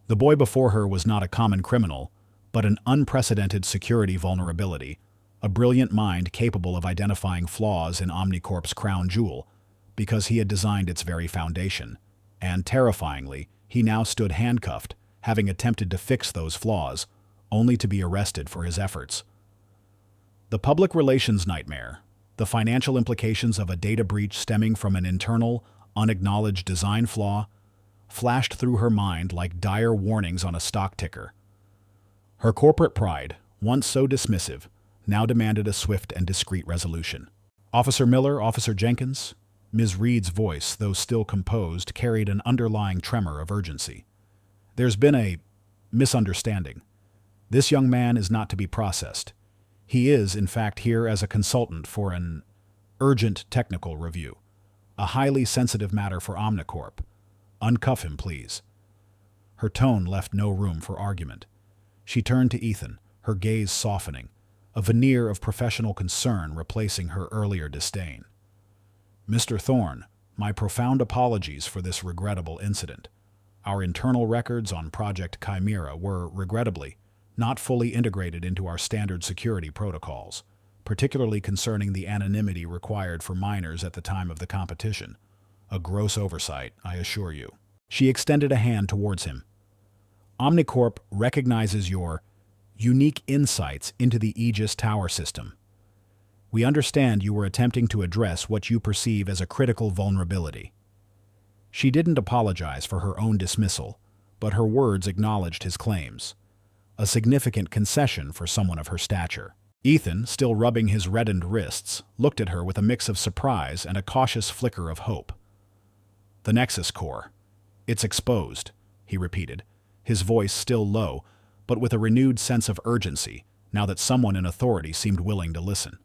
The boy before her was not a common criminal, but an unprecedented security vulnerability, a brilliant mind capable of identifying flaws in Omnicorp's crown jewel, because he had designed its very foundation. And, terrifyingly, he now stood handcuffed, having attempted to fix those flaws, only to be arrested for his efforts. The public relations nightmare, the financial implications of a data breach stemming from an internal, unacknowledged design flaw, flashed through her mind like dire warnings on a stock ticker. Her corporate pride, once so dismissive, now demanded a swift and discreet resolution. "Officer Miller, Officer Jenkins," Ms. Reed's voice, though still composed, carried an underlying tremor of urgency. "There's been a misunderstanding. This young man is not to be processed. He is, in fact, here as a consultant for an urgent technical review, a highly sensitive matter for Omnicorp. Uncuff him, please." Her tone left no room for argument. She turned to Ethan, her gaze softening, a veneer of professional concern replacing her earlier disdain. "Mr. Thorne, my profound apologies for this regrettable incident. Our internal records on Project Chimera were, regrettably, not fully integrated into our standard security protocols, particularly concerning the anonymity required for minors at the time of the competition. A gross oversight, I assure you." She extended a hand towards him. "Omnicorp recognizes your unique insights into the Aegis Tower system. We understand you were attempting to address what you perceive as a critical vulnerability." She didn't apologize for her own dismissal, but her words acknowledged his claims, a significant concession for someone of her stature. Ethan, still rubbing his reddened wrists, looked at her with a mix of surprise and a cautious flicker of hope. "The Nexus Core. It's exposed," he repeated, his voice still low, but with a renewed sense of urgency, now that someone in authority seemed willing to listen.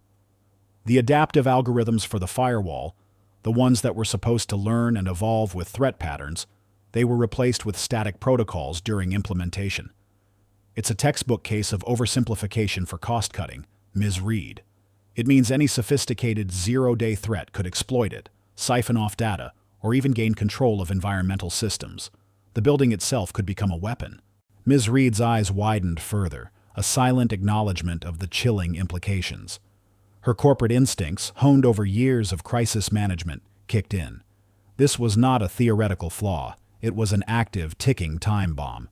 "The adaptive algorithms for the firewall, the ones that were supposed to learn and evolve with threat patterns, they were replaced with static protocols during implementation. It's a textbook case of oversimplification for cost-cutting, Ms. Reed. It means any sophisticated zero-day threat could exploit it, siphon off data, or even gain control of environmental systems. The building itself could become a weapon." Ms. Reed's eyes widened further, a silent acknowledgement of the chilling implications. Her corporate instincts, honed over years of crisis management, kicked in. This was not a theoretical flaw. It was an active, ticking time bomb.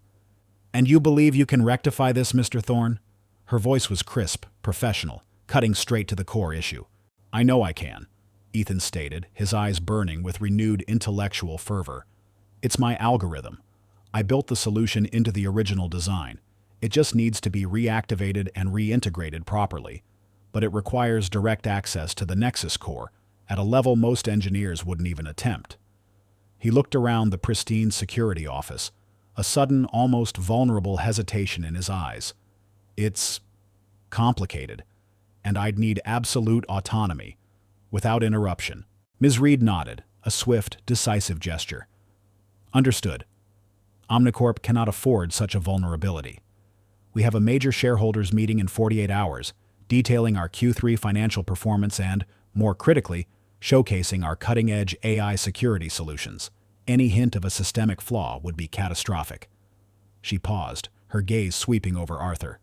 "And you believe you can rectify this, Mr. Thorne?" Her voice was crisp, professional, cutting straight to the core issue. "I know I can," Ethan stated, his eyes burning with renewed intellectual fervor. "It's my algorithm. I built the solution into the original design. It just needs to be reactivated and reintegrated properly. But it requires direct access to the Nexus Core at a level most engineers wouldn't even attempt." He looked around the pristine security office, a sudden, almost vulnerable hesitation in his eyes. "It's complicated, and I'd need absolute autonomy, without interruption." Ms. Reed nodded, a swift, decisive gesture. "Understood. Omnicorp cannot afford such a vulnerability. We have a major shareholders meeting in 48 hours, detailing our Q3 financial performance and, more critically, showcasing our cutting-edge AI security solutions. Any hint of a systemic flaw would be catastrophic." She paused, her gaze sweeping over Arthur.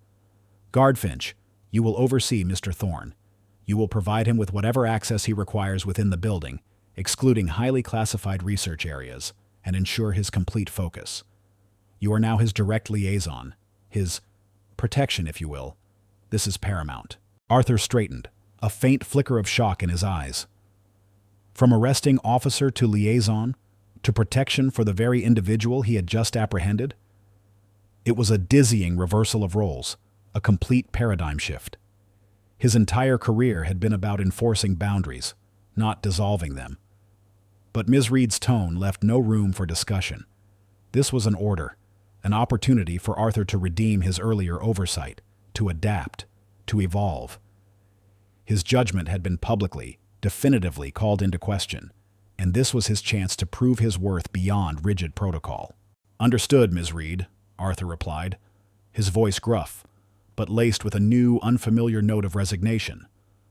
"Guardfinch, you will oversee Mr. Thorne. You will provide him with whatever access he requires within the building, excluding highly classified research areas, and ensure his complete focus. You are now his direct liaison, his protection, if you will. This is paramount." Arthur straightened, a faint flicker of shock in his eyes. From arresting officer to liaison, to protection for the very individual he had just apprehended? It was a dizzying reversal of roles, a complete paradigm shift. His entire career had been about enforcing boundaries, not dissolving them. But Ms. Reed's tone left no room for discussion. This was an order, an opportunity for Arthur to redeem his earlier oversight, to adapt, to evolve. His judgment had been publicly, definitively called into question, and this was his chance to prove his worth beyond rigid protocol. "Understood, Ms. Reed," Arthur replied, his voice gruff, but laced with a new, unfamiliar note of resignation,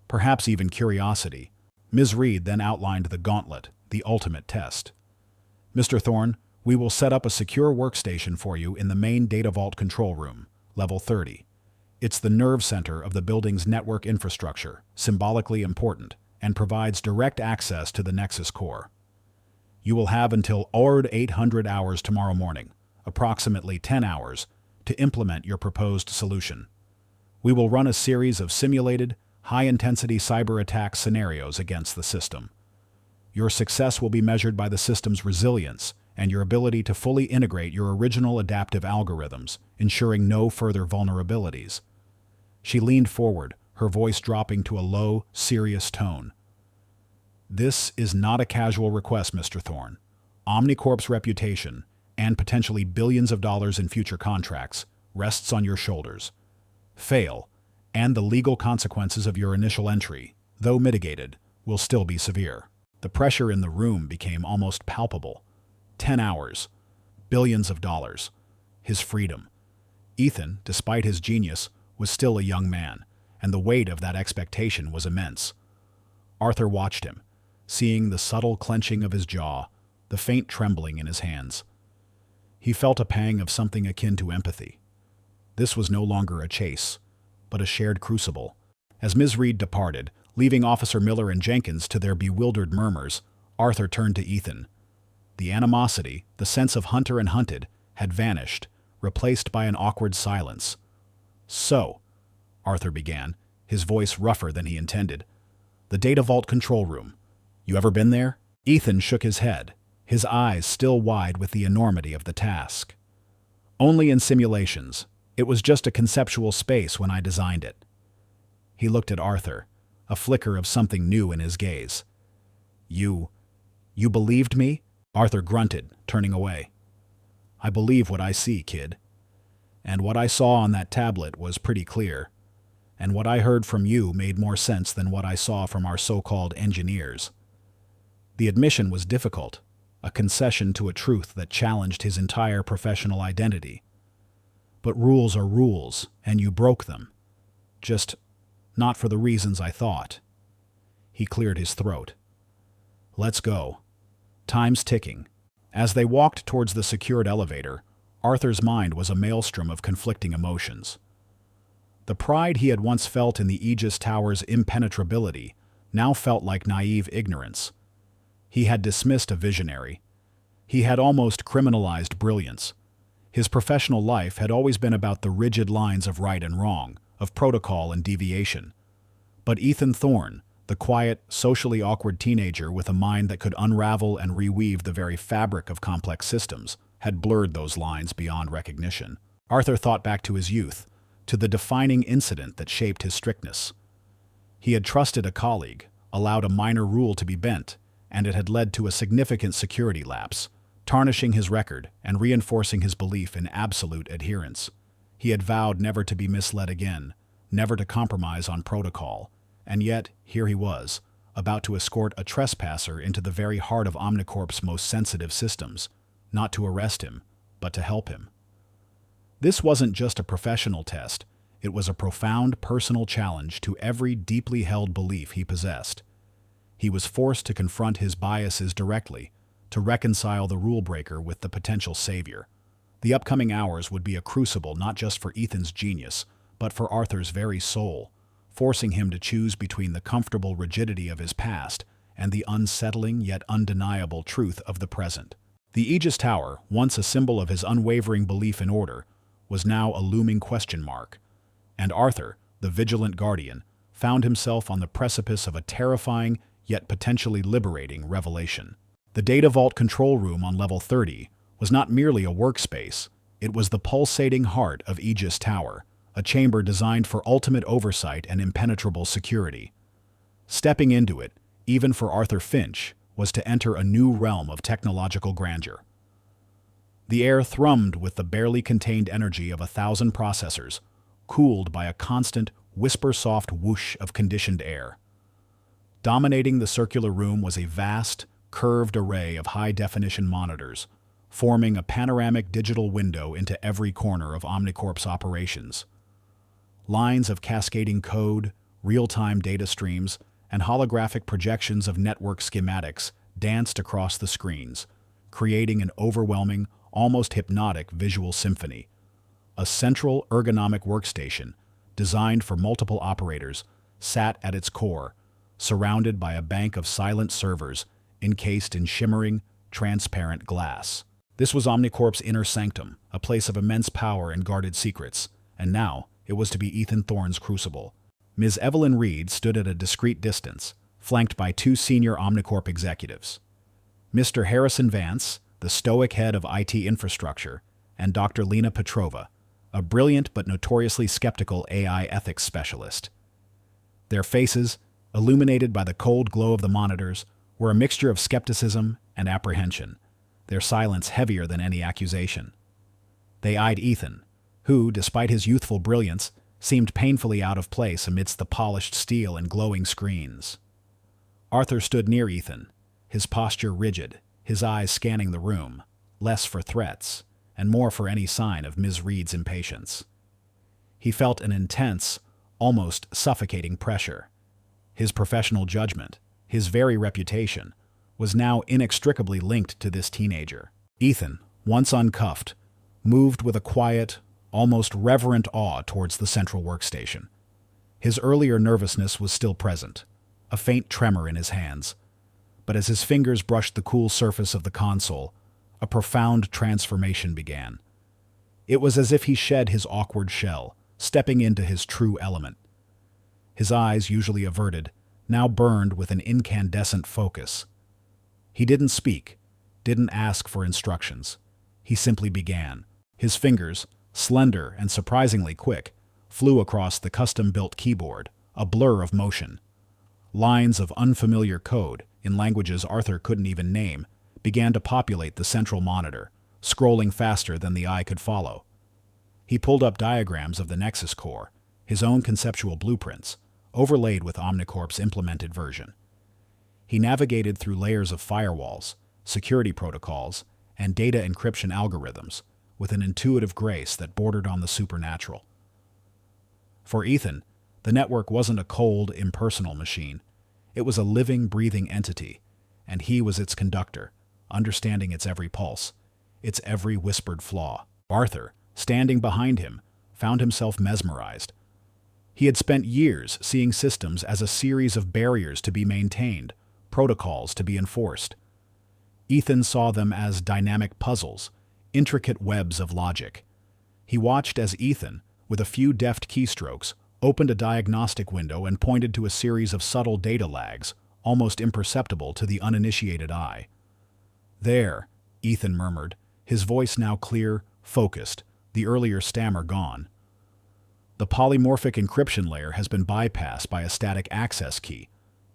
perhaps even curiosity. Ms. Reed then outlined the gauntlet, the ultimate test. "Mr. Thorne, we will set up a secure workstation for you in the main data vault control room, level 30. It's the nerve center of the building's network infrastructure, symbolically important, and provides direct access to the Nexus Core. You will have until 800 hours tomorrow morning, approximately 10 hours, to implement your proposed solution. We will run a series of simulated, high-intensity cyber attack scenarios against the system. Your success will be measured by the system's resilience and your ability to fully integrate your original adaptive algorithms, ensuring no further vulnerabilities." She leaned forward, her voice dropping to a low, serious tone. "This is not a casual request, Mr. Thorne. Omnicorp's reputation, and potentially billions of dollars in future contracts, rests on your shoulders. Fail, and the legal consequences of your initial entry, though mitigated, will still be severe." The pressure in the room became almost palpable. 10 hours. Billions of dollars. His freedom. Ethan, despite his genius, was still a young man, and the weight of that expectation was immense. Arthur watched him, seeing the subtle clenching of his jaw, the faint trembling in his hands. He felt a pang of something akin to empathy. This was no longer a chase, but a shared crucible. As Ms. Reed departed, leaving Officer Miller and Jenkins to their bewildered murmurs, Arthur turned to Ethan. The animosity, the sense of hunter and hunted, had vanished, replaced by an awkward silence. "So," Arthur began, his voice rougher than he intended, "the data vault control room. You ever been there?" Ethan shook his head, his eyes still wide with the enormity of the task. "Only in simulations. It was just a conceptual space when I designed it." He looked at Arthur, a flicker of something new in his gaze. You believed me? Arthur grunted, turning away. I believe what I see, kid. And what I saw on that tablet was pretty clear. And what I heard from you made more sense than what I saw from our so-called engineers. The admission was difficult, a concession to a truth that challenged his entire professional identity. But rules are rules, and you broke them. Just not for the reasons I thought. He cleared his throat. Let's go. Time's ticking. As they walked towards the secured elevator, Arthur's mind was a maelstrom of conflicting emotions. The pride he had once felt in the Aegis Tower's impenetrability now felt like naive ignorance. He had dismissed a visionary. He had almost criminalized brilliance. His professional life had always been about the rigid lines of right and wrong, of protocol and deviation. But Ethan Thorne, the quiet, socially awkward teenager with a mind that could unravel and reweave the very fabric of complex systems, had blurred those lines beyond recognition. Arthur thought back to his youth, to the defining incident that shaped his strictness. He had trusted a colleague, allowed a minor rule to be bent, and it had led to a significant security lapse, tarnishing his record and reinforcing his belief in absolute adherence. He had vowed never to be misled again, never to compromise on protocol, and yet here he was, about to escort a trespasser into the very heart of Omnicorp's most sensitive systems, not to arrest him, but to help him. This wasn't just a professional test, it was a profound personal challenge to every deeply held belief he possessed. He was forced to confront his biases directly, to reconcile the rule-breaker with the potential savior. The upcoming hours would be a crucible not just for Ethan's genius, but for Arthur's very soul, forcing him to choose between the comfortable rigidity of his past and the unsettling yet undeniable truth of the present. The Aegis Tower, once a symbol of his unwavering belief in order, was now a looming question mark, and Arthur, the vigilant guardian, found himself on the precipice of a terrifying yet potentially liberating revelation. The data vault control room on level 30 was not merely a workspace, it was the pulsating heart of Aegis Tower, a chamber designed for ultimate oversight and impenetrable security. Stepping into it, even for Arthur Finch, was to enter a new realm of technological grandeur. The air thrummed with the barely contained energy of 1,000 processors, cooled by a constant, whisper-soft whoosh of conditioned air. Dominating the circular room was a vast, curved array of high-definition monitors, forming a panoramic digital window into every corner of Omnicorp's operations. Lines of cascading code, real-time data streams, and holographic projections of network schematics danced across the screens, creating an overwhelming, almost hypnotic visual symphony. A central ergonomic workstation, designed for multiple operators, sat at its core, surrounded by a bank of silent servers encased in shimmering, transparent glass. This was Omnicorp's inner sanctum, a place of immense power and guarded secrets, and now it was to be Ethan Thorne's crucible. Ms. Evelyn Reed stood at a discreet distance, flanked by 2 senior Omnicorp executives. Mr. Harrison Vance, the stoic head of IT infrastructure, and Dr. Lena Petrova, a brilliant but notoriously skeptical AI ethics specialist. Their faces, illuminated by the cold glow of the monitors, were a mixture of skepticism and apprehension, their silence heavier than any accusation. They eyed Ethan, who, despite his youthful brilliance, seemed painfully out of place amidst the polished steel and glowing screens. Arthur stood near Ethan, his posture rigid, his eyes scanning the room, less for threats, and more for any sign of Ms. Reed's impatience. He felt an intense, almost suffocating pressure. His professional judgment, his very reputation, was now inextricably linked to this teenager. Ethan, once uncuffed, moved with a quiet, almost reverent awe towards the central workstation. His earlier nervousness was still present, a faint tremor in his hands. But as his fingers brushed the cool surface of the console, a profound transformation began. It was as if he shed his awkward shell, stepping into his true element. His eyes, usually averted, now burned with an incandescent focus. He didn't speak, didn't ask for instructions. He simply began. His fingers, slender and surprisingly quick, flew across the custom-built keyboard, a blur of motion. Lines of unfamiliar code, in languages Arthur couldn't even name, began to populate the central monitor, scrolling faster than the eye could follow. He pulled up diagrams of the Nexus core, his own conceptual blueprints, overlaid with Omnicorp's implemented version. He navigated through layers of firewalls, security protocols, and data encryption algorithms with an intuitive grace that bordered on the supernatural. For Ethan, the network wasn't a cold, impersonal machine. It was a living, breathing entity, and he was its conductor, understanding its every pulse, its every whispered flaw. Arthur, standing behind him, found himself mesmerized. He had spent years seeing systems as a series of barriers to be maintained, protocols to be enforced. Ethan saw them as dynamic puzzles, intricate webs of logic. He watched as Ethan, with a few deft keystrokes, opened a diagnostic window and pointed to a series of subtle data lags, almost imperceptible to the uninitiated eye. "There," Ethan murmured, his voice now clear, focused, the earlier stammer gone. "The polymorphic encryption layer has been bypassed by a static access key.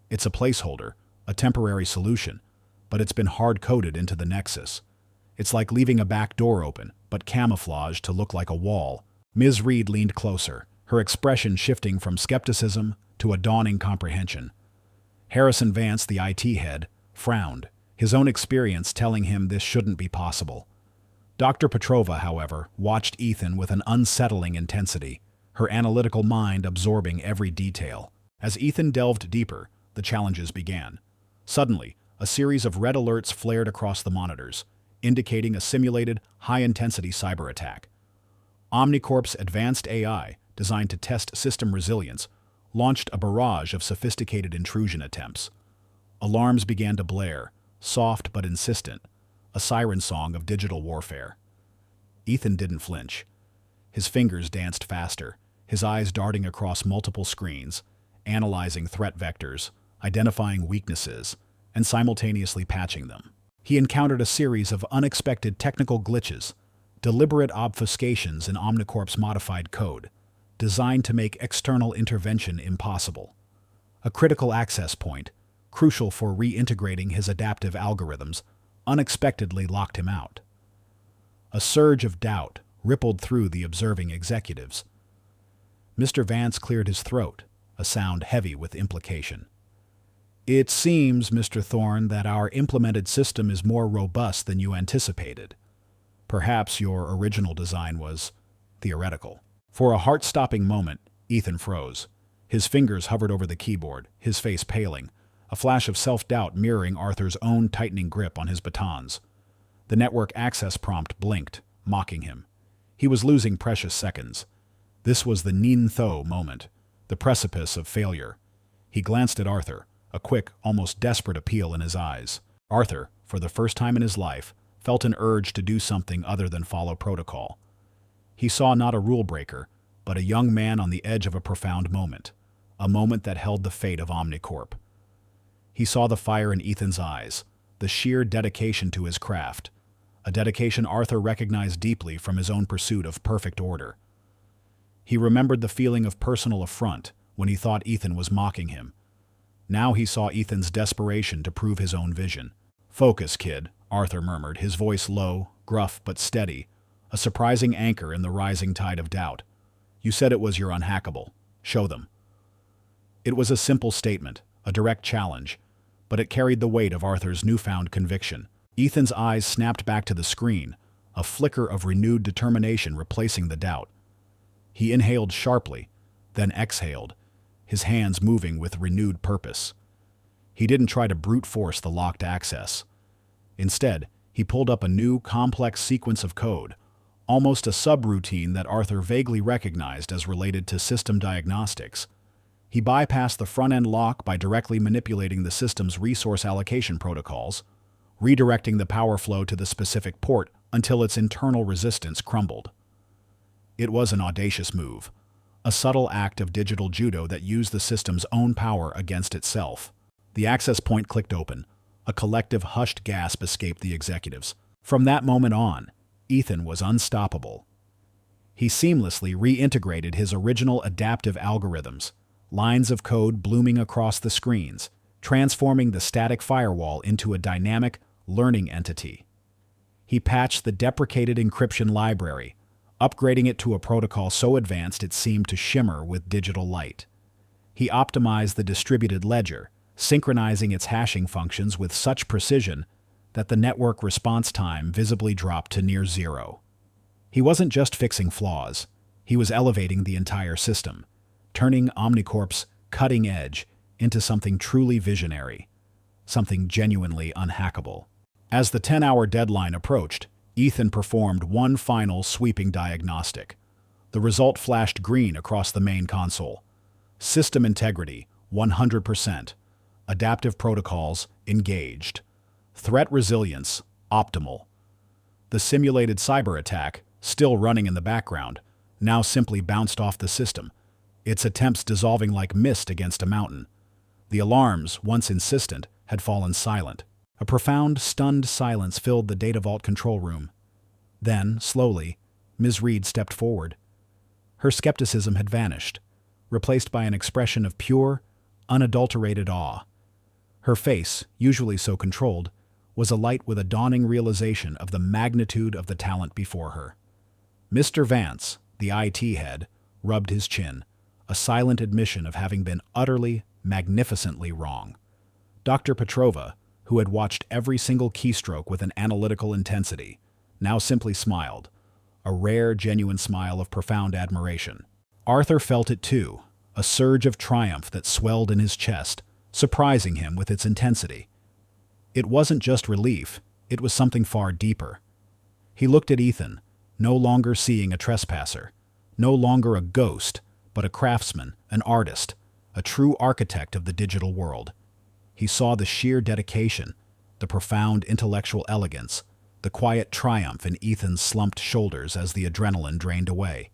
It's a placeholder, a temporary solution, but it's been hard-coded into the Nexus. It's like leaving a back door open, but camouflaged to look like a wall." Ms. Reed leaned closer, her expression shifting from skepticism to a dawning comprehension. Harrison Vance, the IT head, frowned, his own experience telling him this shouldn't be possible. Dr. Petrova, however, watched Ethan with an unsettling intensity, her analytical mind absorbing every detail. As Ethan delved deeper, the challenges began. Suddenly, a series of red alerts flared across the monitors, indicating a simulated, high-intensity cyber attack. Omnicorp's advanced AI, designed to test system resilience, launched a barrage of sophisticated intrusion attempts. Alarms began to blare, soft but insistent, a siren song of digital warfare. Ethan didn't flinch. His fingers danced faster, his eyes darting across multiple screens, analyzing threat vectors, identifying weaknesses, and simultaneously patching them. He encountered a series of unexpected technical glitches, deliberate obfuscations in Omnicorp's modified code, designed to make external intervention impossible. A critical access point, crucial for reintegrating his adaptive algorithms, unexpectedly locked him out. A surge of doubt rippled through the observing executives. Mr. Vance cleared his throat, a sound heavy with implication. "It seems, Mr. Thorne, that our implemented system is more robust than you anticipated. Perhaps your original design was theoretical." For a heart-stopping moment, Ethan froze. His fingers hovered over the keyboard, his face paling, a flash of self-doubt mirroring Arthur's own tightening grip on his batons. The network access prompt blinked, mocking him. He was losing precious seconds. This was the Nin Tho moment, the precipice of failure. He glanced at Arthur, a quick, almost desperate appeal in his eyes. Arthur, for the first time in his life, felt an urge to do something other than follow protocol. He saw not a rule-breaker, but a young man on the edge of a profound moment, a moment that held the fate of Omnicorp. He saw the fire in Ethan's eyes, the sheer dedication to his craft, a dedication Arthur recognized deeply from his own pursuit of perfect order. He remembered the feeling of personal affront when he thought Ethan was mocking him. Now he saw Ethan's desperation to prove his own vision. "Focus, kid," Arthur murmured, his voice low, gruff but steady, a surprising anchor in the rising tide of doubt. "You said it was your unhackable. Show them." It was a simple statement, a direct challenge, but it carried the weight of Arthur's newfound conviction. Ethan's eyes snapped back to the screen, a flicker of renewed determination replacing the doubt. He inhaled sharply, then exhaled, his hands moving with renewed purpose. He didn't try to brute force the locked access. Instead, he pulled up a new, complex sequence of code, almost a subroutine that Arthur vaguely recognized as related to system diagnostics. He bypassed the front-end lock by directly manipulating the system's resource allocation protocols, redirecting the power flow to the specific port until its internal resistance crumbled. It was an audacious move, a subtle act of digital judo that used the system's own power against itself. The access point clicked open. A collective hushed gasp escaped the executives. From that moment on, Ethan was unstoppable. He seamlessly reintegrated his original adaptive algorithms, lines of code blooming across the screens, transforming the static firewall into a dynamic, learning entity. He patched the deprecated encryption library, upgrading it to a protocol so advanced it seemed to shimmer with digital light. He optimized the distributed ledger, synchronizing its hashing functions with such precision that the network response time visibly dropped to near zero. He wasn't just fixing flaws, he was elevating the entire system, turning Omnicorp's cutting edge into something truly visionary, something genuinely unhackable. As the 10-hour deadline approached, Ethan performed one final sweeping diagnostic. The result flashed green across the main console. System integrity, 100%. Adaptive protocols, engaged. Threat resilience, optimal. The simulated cyber attack, still running in the background, now simply bounced off the system, its attempts dissolving like mist against a mountain. The alarms, once insistent, had fallen silent. A profound, stunned silence filled the data vault control room. Then, slowly, Ms. Reed stepped forward. Her skepticism had vanished, replaced by an expression of pure, unadulterated awe. Her face, usually so controlled, was alight with a dawning realization of the magnitude of the talent before her. Mr. Vance, the IT head, rubbed his chin, a silent admission of having been utterly, magnificently wrong. Dr. Petrova, who had watched every single keystroke with an analytical intensity, now simply smiled, a rare, genuine smile of profound admiration. Arthur felt it too, a surge of triumph that swelled in his chest, surprising him with its intensity. It wasn't just relief, it was something far deeper. He looked at Ethan, no longer seeing a trespasser, no longer a ghost, but a craftsman, an artist, a true architect of the digital world. He saw the sheer dedication, the profound intellectual elegance, the quiet triumph in Ethan's slumped shoulders as the adrenaline drained away.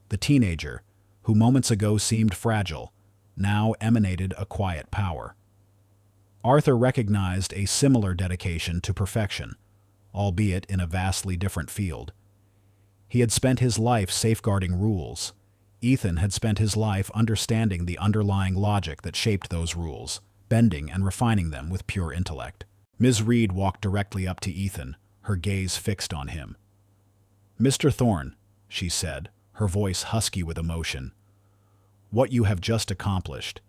The teenager, who moments ago seemed fragile, now emanated a quiet power. Arthur recognized a similar dedication to perfection, albeit in a vastly different field. He had spent his life safeguarding rules. Ethan had spent his life understanding the underlying logic that shaped those rules, bending and refining them with pure intellect. Ms. Reed walked directly up to Ethan, her gaze fixed on him. "Mr. Thorne," she said, her voice husky with emotion, "what you have just accomplished,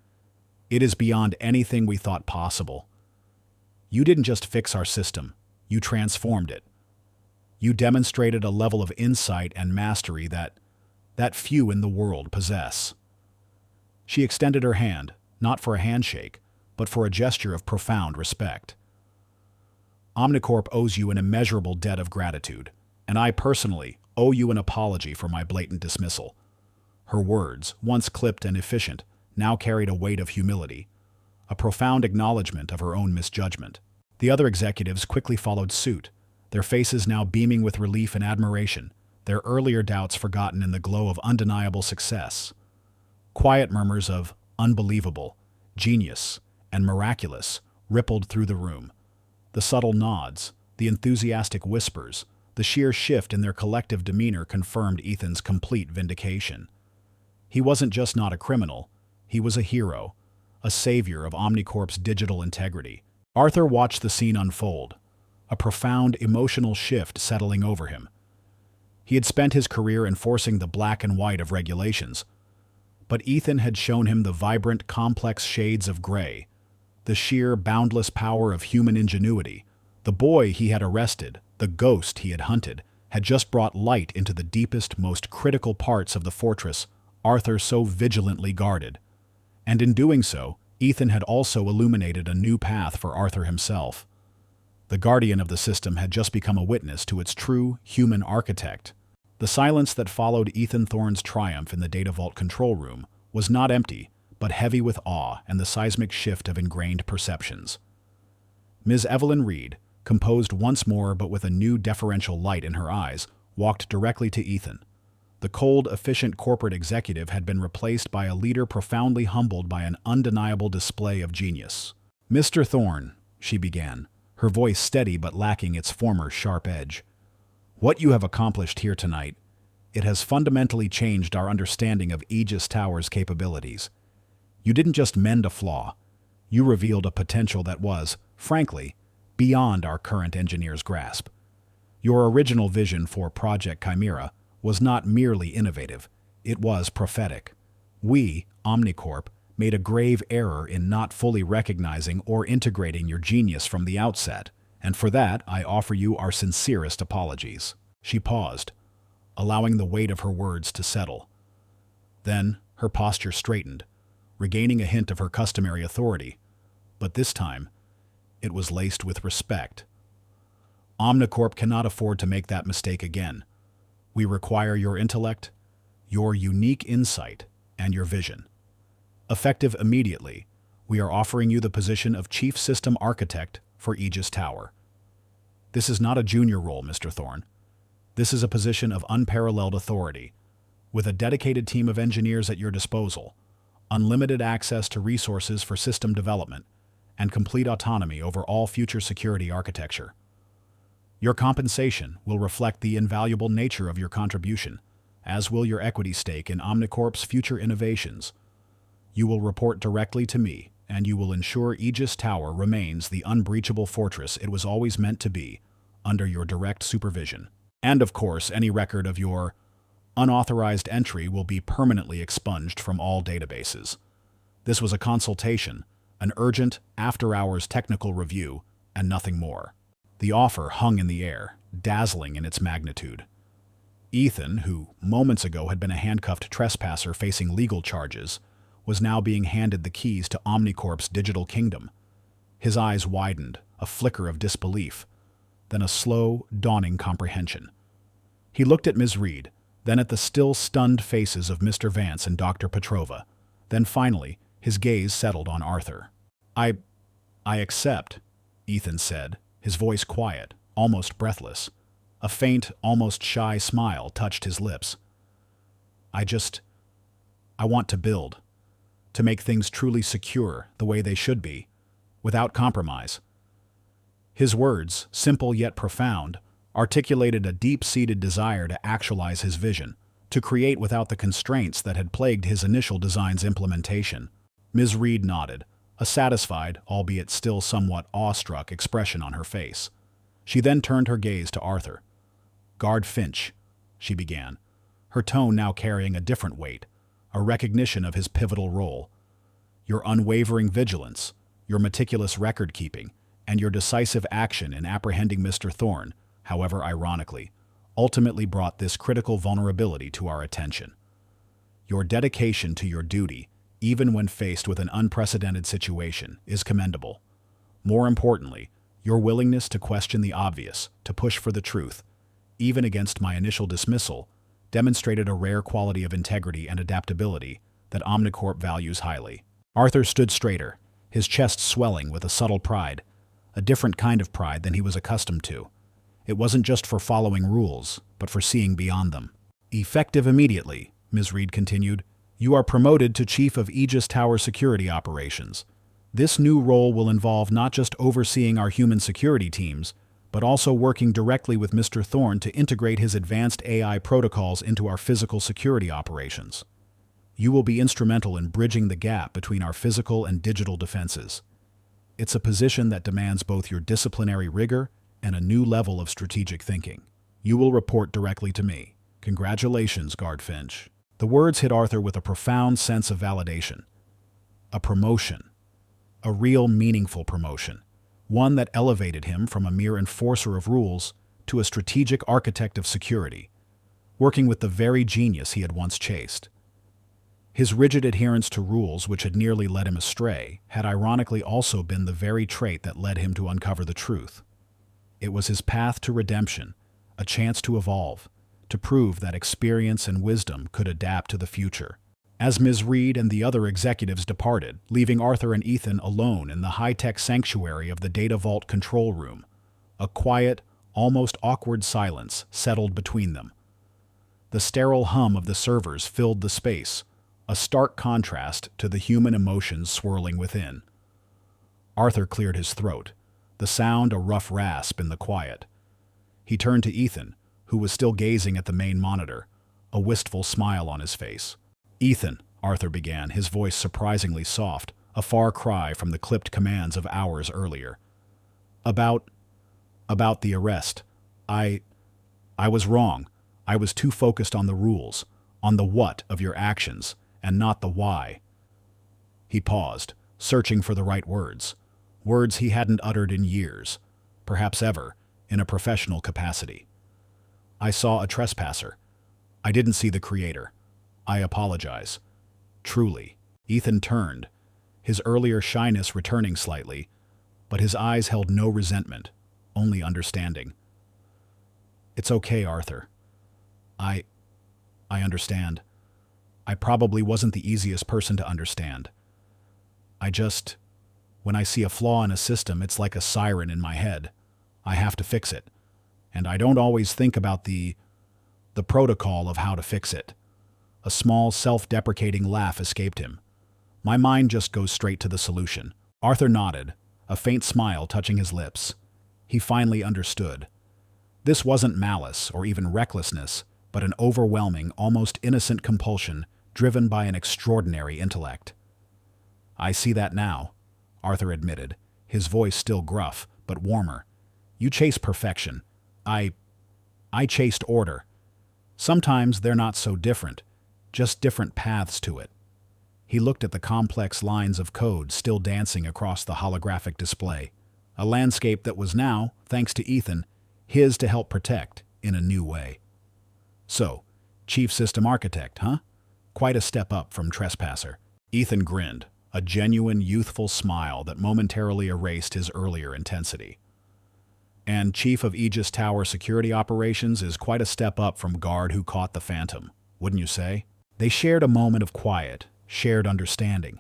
it is beyond anything we thought possible. You didn't just fix our system, you transformed it. You demonstrated a level of insight and mastery that few in the world possess." She extended her hand, not for a handshake, but for a gesture of profound respect. "Omnicorp owes you an immeasurable debt of gratitude, and I personally owe you an apology for my blatant dismissal." Her words, once clipped and efficient, now carried a weight of humility, a profound acknowledgement of her own misjudgment. The other executives quickly followed suit, their faces now beaming with relief and admiration, their earlier doubts forgotten in the glow of undeniable success. Quiet murmurs of "unbelievable," "genius," and "miraculous" rippled through the room. The subtle nods, the enthusiastic whispers, the sheer shift in their collective demeanor confirmed Ethan's complete vindication. He wasn't just not a criminal, he was a hero, a savior of Omnicorp's digital integrity. Arthur watched the scene unfold, a profound emotional shift settling over him. He had spent his career enforcing the black and white of regulations, but Ethan had shown him the vibrant, complex shades of gray, the sheer, boundless power of human ingenuity. The boy he had arrested, the ghost he had hunted, had just brought light into the deepest, most critical parts of the fortress Arthur so vigilantly guarded. And in doing so, Ethan had also illuminated a new path for Arthur himself. The guardian of the system had just become a witness to its true human architect. The silence that followed Ethan Thorne's triumph in the data vault control room was not empty, but heavy with awe and the seismic shift of ingrained perceptions. Ms. Evelyn Reed, composed once more but with a new deferential light in her eyes, walked directly to Ethan. The cold, efficient corporate executive had been replaced by a leader profoundly humbled by an undeniable display of genius. "Mr. Thorne," she began, her voice steady but lacking its former sharp edge, "what you have accomplished here tonight, it has fundamentally changed our understanding of Aegis Tower's capabilities. You didn't just mend a flaw. You revealed a potential that was, frankly, beyond our current engineer's grasp. Your original vision for Project Chimera was not merely innovative, it was prophetic. We, Omnicorp, made a grave error in not fully recognizing or integrating your genius from the outset, and for that I offer you our sincerest apologies. She paused, allowing the weight of her words to settle. Then her posture straightened, regaining a hint of her customary authority, but this time it was laced with respect. Omnicorp cannot afford to make that mistake again. We require your intellect, your unique insight, and your vision. Effective immediately, we are offering you the position of Chief System Architect for Aegis Tower. This is not a junior role, Mr. Thorne. This is a position of unparalleled authority, with a dedicated team of engineers at your disposal, unlimited access to resources for system development, and complete autonomy over all future security architecture. Your compensation will reflect the invaluable nature of your contribution, as will your equity stake in Omnicorp's future innovations. You will report directly to me, and you will ensure Aegis Tower remains the unbreachable fortress it was always meant to be, under your direct supervision. And of course, any record of your unauthorized entry will be permanently expunged from all databases. This was a consultation, an urgent, after-hours technical review, and nothing more. The offer hung in the air, dazzling in its magnitude. Ethan, who moments ago had been a handcuffed trespasser facing legal charges, was now being handed the keys to Omnicorp's digital kingdom. His eyes widened, a flicker of disbelief, then a slow, dawning comprehension. He looked at Ms. Reed, then at the still stunned faces of Mr. Vance and Dr. Petrova. Then finally, his gaze settled on Arthur. I accept, Ethan said, his voice quiet, almost breathless. A faint, almost shy smile touched his lips. I want to build, to make things truly secure the way they should be, without compromise. His words, simple yet profound, articulated a deep-seated desire to actualize his vision, to create without the constraints that had plagued his initial design's implementation. Ms. Reed nodded, a satisfied, albeit still somewhat awestruck expression on her face. She then turned her gaze to Arthur. "Guard Finch," she began, her tone now carrying a different weight, a recognition of his pivotal role. Your unwavering vigilance, your meticulous record-keeping, and your decisive action in apprehending Mr. Thorne, however ironically, ultimately brought this critical vulnerability to our attention. Your dedication to your duty, even when faced with an unprecedented situation, is commendable. More importantly, your willingness to question the obvious, to push for the truth, even against my initial dismissal, demonstrated a rare quality of integrity and adaptability that Omnicorp values highly. Arthur stood straighter, his chest swelling with a subtle pride, a different kind of pride than he was accustomed to. It wasn't just for following rules, but for seeing beyond them. Effective immediately, Ms. Reed continued, you are promoted to Chief of Aegis Tower Security Operations. This new role will involve not just overseeing our human security teams, but also working directly with Mr. Thorne to integrate his advanced AI protocols into our physical security operations. You will be instrumental in bridging the gap between our physical and digital defenses. It's a position that demands both your disciplinary rigor and a new level of strategic thinking. You will report directly to me. Congratulations, Guard Finch. The words hit Arthur with a profound sense of validation. A promotion. A real meaningful promotion. One that elevated him from a mere enforcer of rules to a strategic architect of security, working with the very genius he had once chased. His rigid adherence to rules, which had nearly led him astray, had ironically also been the very trait that led him to uncover the truth. It was his path to redemption, a chance to evolve, to prove that experience and wisdom could adapt to the future. As Ms. Reed and the other executives departed, leaving Arthur and Ethan alone in the high-tech sanctuary of the Data Vault control room, a quiet, almost awkward silence settled between them. The sterile hum of the servers filled the space, a stark contrast to the human emotions swirling within. Arthur cleared his throat, the sound a rough rasp in the quiet. He turned to Ethan, who was still gazing at the main monitor, a wistful smile on his face. "Ethan," Arthur began, his voice surprisingly soft, a far cry from the clipped commands of hours earlier. About the arrest. I was wrong. I was too focused on the rules, on the what of your actions, and not the why. He paused, searching for the right words. Words he hadn't uttered in years, perhaps ever, in a professional capacity. I saw a trespasser. I didn't see the creator. I apologize. Truly. Ethan turned, his earlier shyness returning slightly, but his eyes held no resentment, only understanding. It's okay, Arthur. I understand. I probably wasn't the easiest person to understand. When I see a flaw in a system, it's like a siren in my head. I have to fix it. And I don't always think about the protocol of how to fix it. A small, self-deprecating laugh escaped him. My mind just goes straight to the solution. Arthur nodded, a faint smile touching his lips. He finally understood. This wasn't malice or even recklessness, but an overwhelming, almost innocent compulsion driven by an extraordinary intellect. I see that now, Arthur admitted, his voice still gruff, but warmer. You chase perfection. I chased order. Sometimes they're not so different, just different paths to it. He looked at the complex lines of code still dancing across the holographic display, a landscape that was now, thanks to Ethan, his to help protect in a new way. So, Chief System Architect, huh? Quite a step up from Trespasser. Ethan grinned, a genuine youthful smile that momentarily erased his earlier intensity. And Chief of Aegis Tower Security Operations is quite a step up from guard who caught the Phantom, wouldn't you say? They shared a moment of quiet, shared understanding,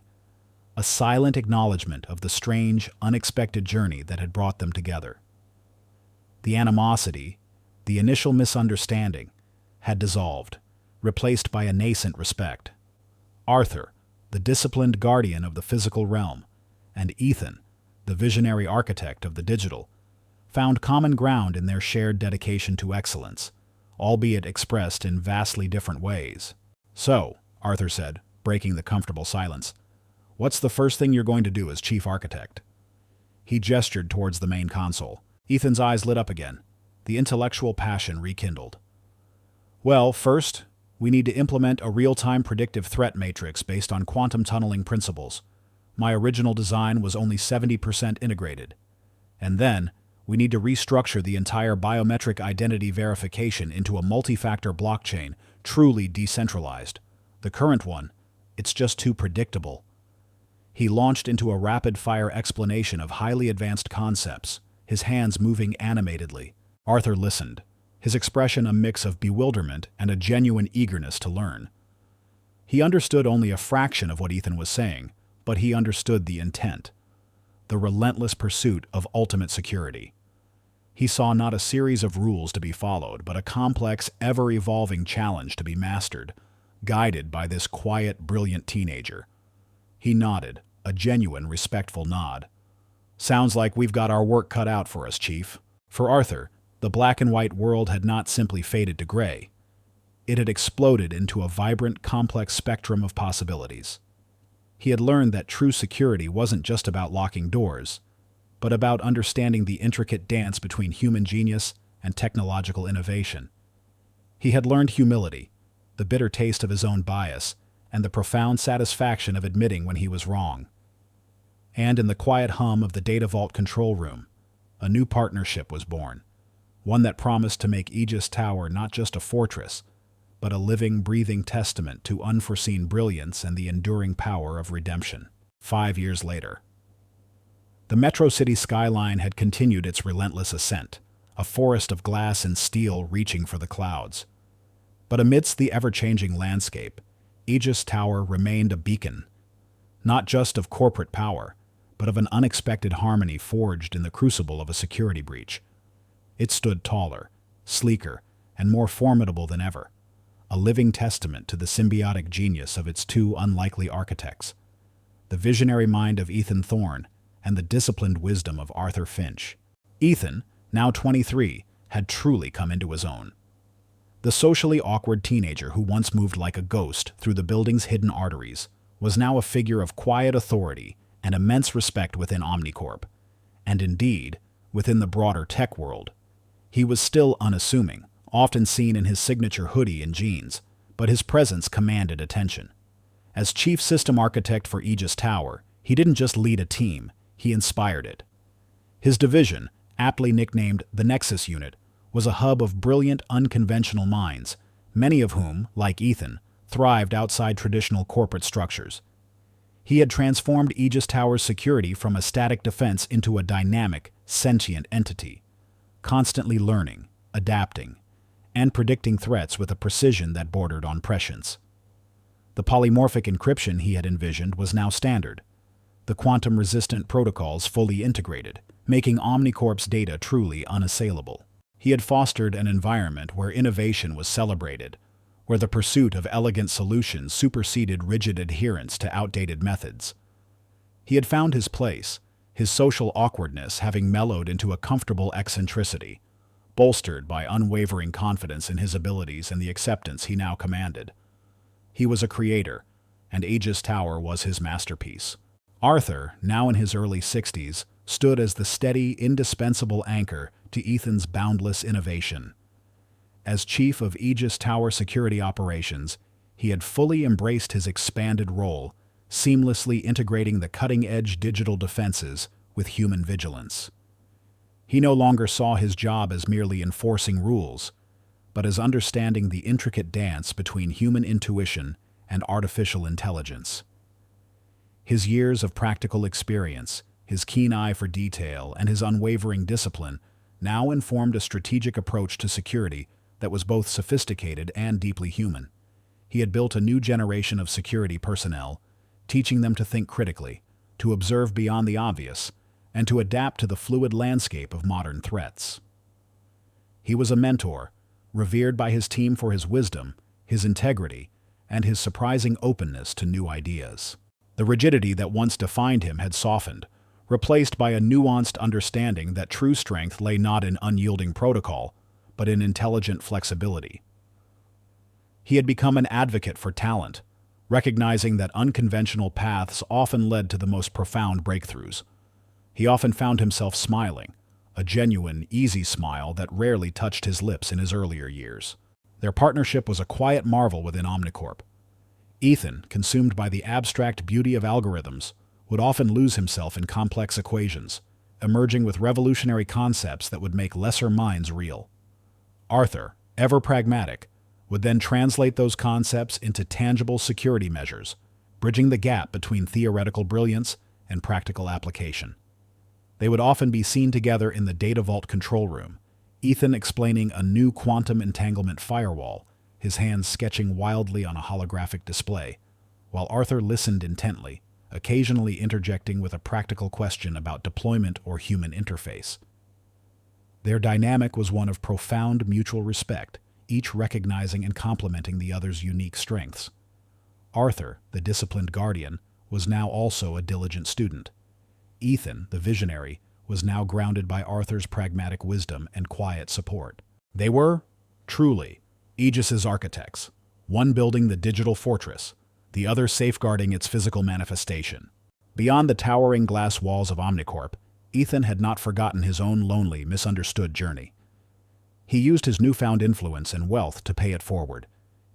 a silent acknowledgement of the strange, unexpected journey that had brought them together. The animosity, the initial misunderstanding, had dissolved, replaced by a nascent respect. Arthur, the disciplined guardian of the physical realm, and Ethan, the visionary architect of the digital, found common ground in their shared dedication to excellence, albeit expressed in vastly different ways. So, Arthur said, breaking the comfortable silence, what's the first thing you're going to do as chief architect? He gestured towards the main console. Ethan's eyes lit up again, the intellectual passion rekindled. Well, first, we need to implement a real-time predictive threat matrix based on quantum tunneling principles. My original design was only 70% integrated. And then, we need to restructure the entire biometric identity verification into a multi-factor blockchain, truly decentralized. The current one, it's just too predictable. He launched into a rapid-fire explanation of highly advanced concepts, his hands moving animatedly. Arthur listened, his expression a mix of bewilderment and a genuine eagerness to learn. He understood only a fraction of what Ethan was saying, but he understood the intent, the relentless pursuit of ultimate security. He saw not a series of rules to be followed, but a complex, ever-evolving challenge to be mastered, guided by this quiet, brilliant teenager. He nodded, a genuine, respectful nod. Sounds like we've got our work cut out for us, Chief. For Arthur, the black and white world had not simply faded to gray. It had exploded into a vibrant, complex spectrum of possibilities. He had learned that true security wasn't just about locking doors, but about understanding the intricate dance between human genius and technological innovation. He had learned humility, the bitter taste of his own bias, and the profound satisfaction of admitting when he was wrong. And in the quiet hum of the data vault control room, a new partnership was born, one that promised to make Aegis Tower not just a fortress, but a living, breathing testament to unforeseen brilliance and the enduring power of redemption. 5 years later, the Metro City skyline had continued its relentless ascent, a forest of glass and steel reaching for the clouds. But amidst the ever-changing landscape, Aegis Tower remained a beacon, not just of corporate power, but of an unexpected harmony forged in the crucible of a security breach. It stood taller, sleeker, and more formidable than ever, a living testament to the symbiotic genius of its two unlikely architects, the visionary mind of Ethan Thorne and the disciplined wisdom of Arthur Finch. Ethan, now 23, had truly come into his own. The The socially awkward teenager who once moved like a ghost through the building's hidden arteries was now a figure of quiet authority and immense respect within Omnicorp, and indeed, within the broader tech world. He was still unassuming, often seen in his signature hoodie and jeans, but his presence commanded attention. As chief system architect for Aegis Tower, he didn't just lead a team, he inspired it. His division, aptly nicknamed the Nexus Unit, was a hub of brilliant, unconventional minds, many of whom, like Ethan, thrived outside traditional corporate structures. He had transformed Aegis Tower's security from a static defense into a dynamic, sentient entity, constantly learning, adapting, and predicting threats with a precision that bordered on prescience. The polymorphic encryption he had envisioned was now standard, the quantum-resistant protocols fully integrated, making Omnicorp's data truly unassailable. He had fostered an environment where innovation was celebrated, where the pursuit of elegant solutions superseded rigid adherence to outdated methods. He had found his place, his social awkwardness having mellowed into a comfortable eccentricity, bolstered by unwavering confidence in his abilities and the acceptance he now commanded. He was a creator, and Aegis Tower was his masterpiece. Arthur, now in his early 60s, stood as the steady, indispensable anchor to Ethan's boundless innovation. As chief of Aegis Tower security operations, he had fully embraced his expanded role, seamlessly integrating the cutting-edge digital defenses with human vigilance. He no longer saw his job as merely enforcing rules, but as understanding the intricate dance between human intuition and artificial intelligence. His years of practical experience, his keen eye for detail, and his unwavering discipline now informed a strategic approach to security that was both sophisticated and deeply human. He had built a new generation of security personnel, teaching them to think critically, to observe beyond the obvious, and to adapt to the fluid landscape of modern threats. He was a mentor, revered by his team for his wisdom, his integrity, and his surprising openness to new ideas. The rigidity that once defined him had softened, replaced by a nuanced understanding that true strength lay not in unyielding protocol, but in intelligent flexibility. He had become an advocate for talent, recognizing that unconventional paths often led to the most profound breakthroughs. He often found himself smiling, a genuine, easy smile that rarely touched his lips in his earlier years. Their partnership was a quiet marvel within Omnicorp. Ethan, consumed by the abstract beauty of algorithms, would often lose himself in complex equations, emerging with revolutionary concepts that would make lesser minds real. Arthur, ever pragmatic, would then translate those concepts into tangible security measures, bridging the gap between theoretical brilliance and practical application. They would often be seen together in the data vault control room, Ethan explaining a new quantum entanglement firewall, his hands sketching wildly on a holographic display, while Arthur listened intently, occasionally interjecting with a practical question about deployment or human interface. Their dynamic was one of profound mutual respect, each recognizing and complementing the other's unique strengths. Arthur, the disciplined guardian, was now also a diligent student. Ethan, the visionary, was now grounded by Arthur's pragmatic wisdom and quiet support. They were, truly, Aegis's architects, one building the digital fortress, the other safeguarding its physical manifestation. Beyond the towering glass walls of Omnicorp, Ethan had not forgotten his own lonely, misunderstood journey. He used his newfound influence and wealth to pay it forward,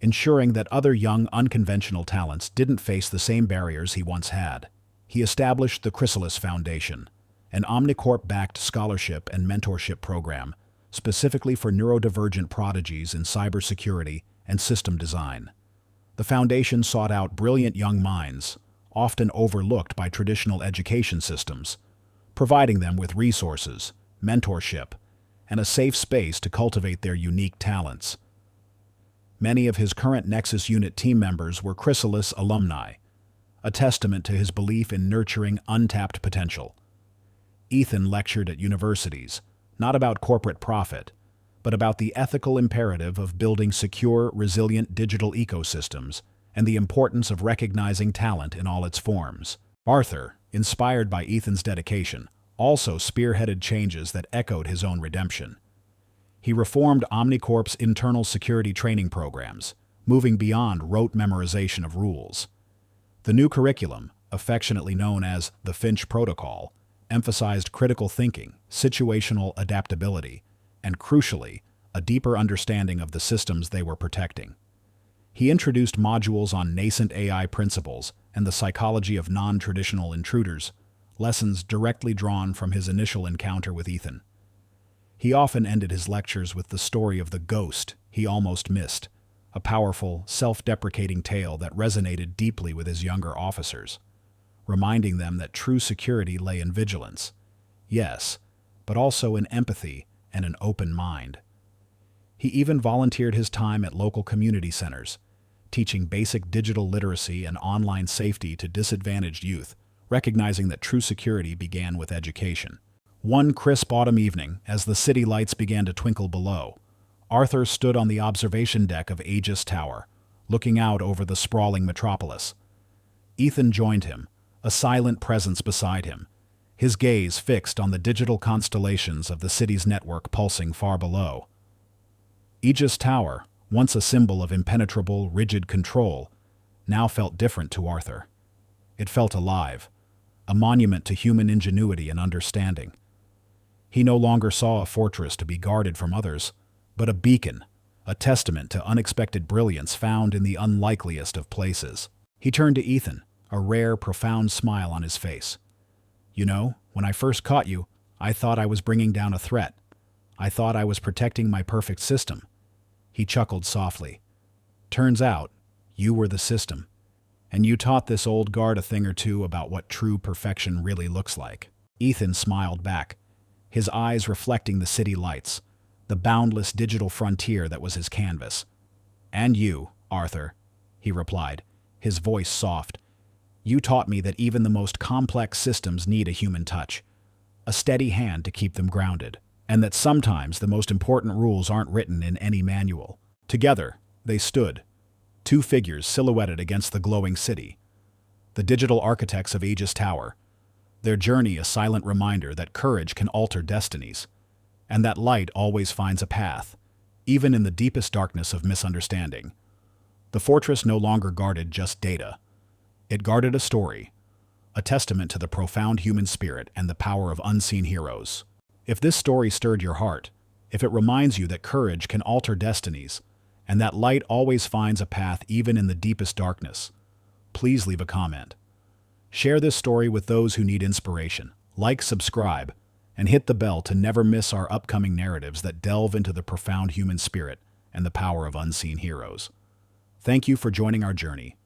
ensuring that other young, unconventional talents didn't face the same barriers he once had. He established the Chrysalis Foundation, an Omnicorp-backed scholarship and mentorship program specifically for neurodivergent prodigies in cybersecurity and system design. The foundation sought out brilliant young minds, often overlooked by traditional education systems, providing them with resources, mentorship, and a safe space to cultivate their unique talents. Many of his current Nexus Unit team members were Chrysalis alumni, a testament to his belief in nurturing untapped potential. Ethan lectured at universities, not about corporate profit, but about the ethical imperative of building secure, resilient digital ecosystems and the importance of recognizing talent in all its forms. Arthur, inspired by Ethan's dedication, also spearheaded changes that echoed his own redemption. He reformed Omnicorp's internal security training programs, moving beyond rote memorization of rules. The new curriculum, affectionately known as the Finch Protocol, emphasized critical thinking, situational adaptability, and crucially, a deeper understanding of the systems they were protecting. He introduced modules on nascent AI principles and the psychology of non-traditional intruders, lessons directly drawn from his initial encounter with Ethan. He often ended his lectures with the story of the ghost he almost missed, a powerful, self-deprecating tale that resonated deeply with his younger officers, reminding them that true security lay in vigilance, yes, but also in empathy and an open mind. He even volunteered his time at local community centers, teaching basic digital literacy and online safety to disadvantaged youth, recognizing that true security began with education. One crisp autumn evening, as the city lights began to twinkle below, Arthur stood on the observation deck of Aegis Tower, looking out over the sprawling metropolis. Ethan joined him, a silent presence beside him, his gaze fixed on the digital constellations of the city's network pulsing far below. Aegis Tower, once a symbol of impenetrable, rigid control, now felt different to Arthur. It felt alive, a monument to human ingenuity and understanding. He no longer saw a fortress to be guarded from others, but a beacon, a testament to unexpected brilliance found in the unlikeliest of places. He turned to Ethan, a rare, profound smile on his face. "You know, when I first caught you, I thought I was bringing down a threat. I thought I was protecting my perfect system." He chuckled softly. "Turns out, you were the system. And you taught this old guard a thing or two about what true perfection really looks like." Ethan smiled back, his eyes reflecting the city lights, the boundless digital frontier that was his canvas. "And you, Arthur," he replied, his voice soft. "You taught me that even the most complex systems need a human touch, a steady hand to keep them grounded, and that sometimes the most important rules aren't written in any manual." Together, they stood, two figures silhouetted against the glowing city, the digital architects of Aegis Tower, their journey a silent reminder that courage can alter destinies, and that light always finds a path, even in the deepest darkness of misunderstanding. The fortress no longer guarded just data. It guarded a story, a testament to the profound human spirit and the power of unseen heroes. If this story stirred your heart, if it reminds you that courage can alter destinies, and that light always finds a path even in the deepest darkness, please leave a comment. Share this story with those who need inspiration. Like, subscribe, and hit the bell to never miss our upcoming narratives that delve into the profound human spirit and the power of unseen heroes. Thank you for joining our journey.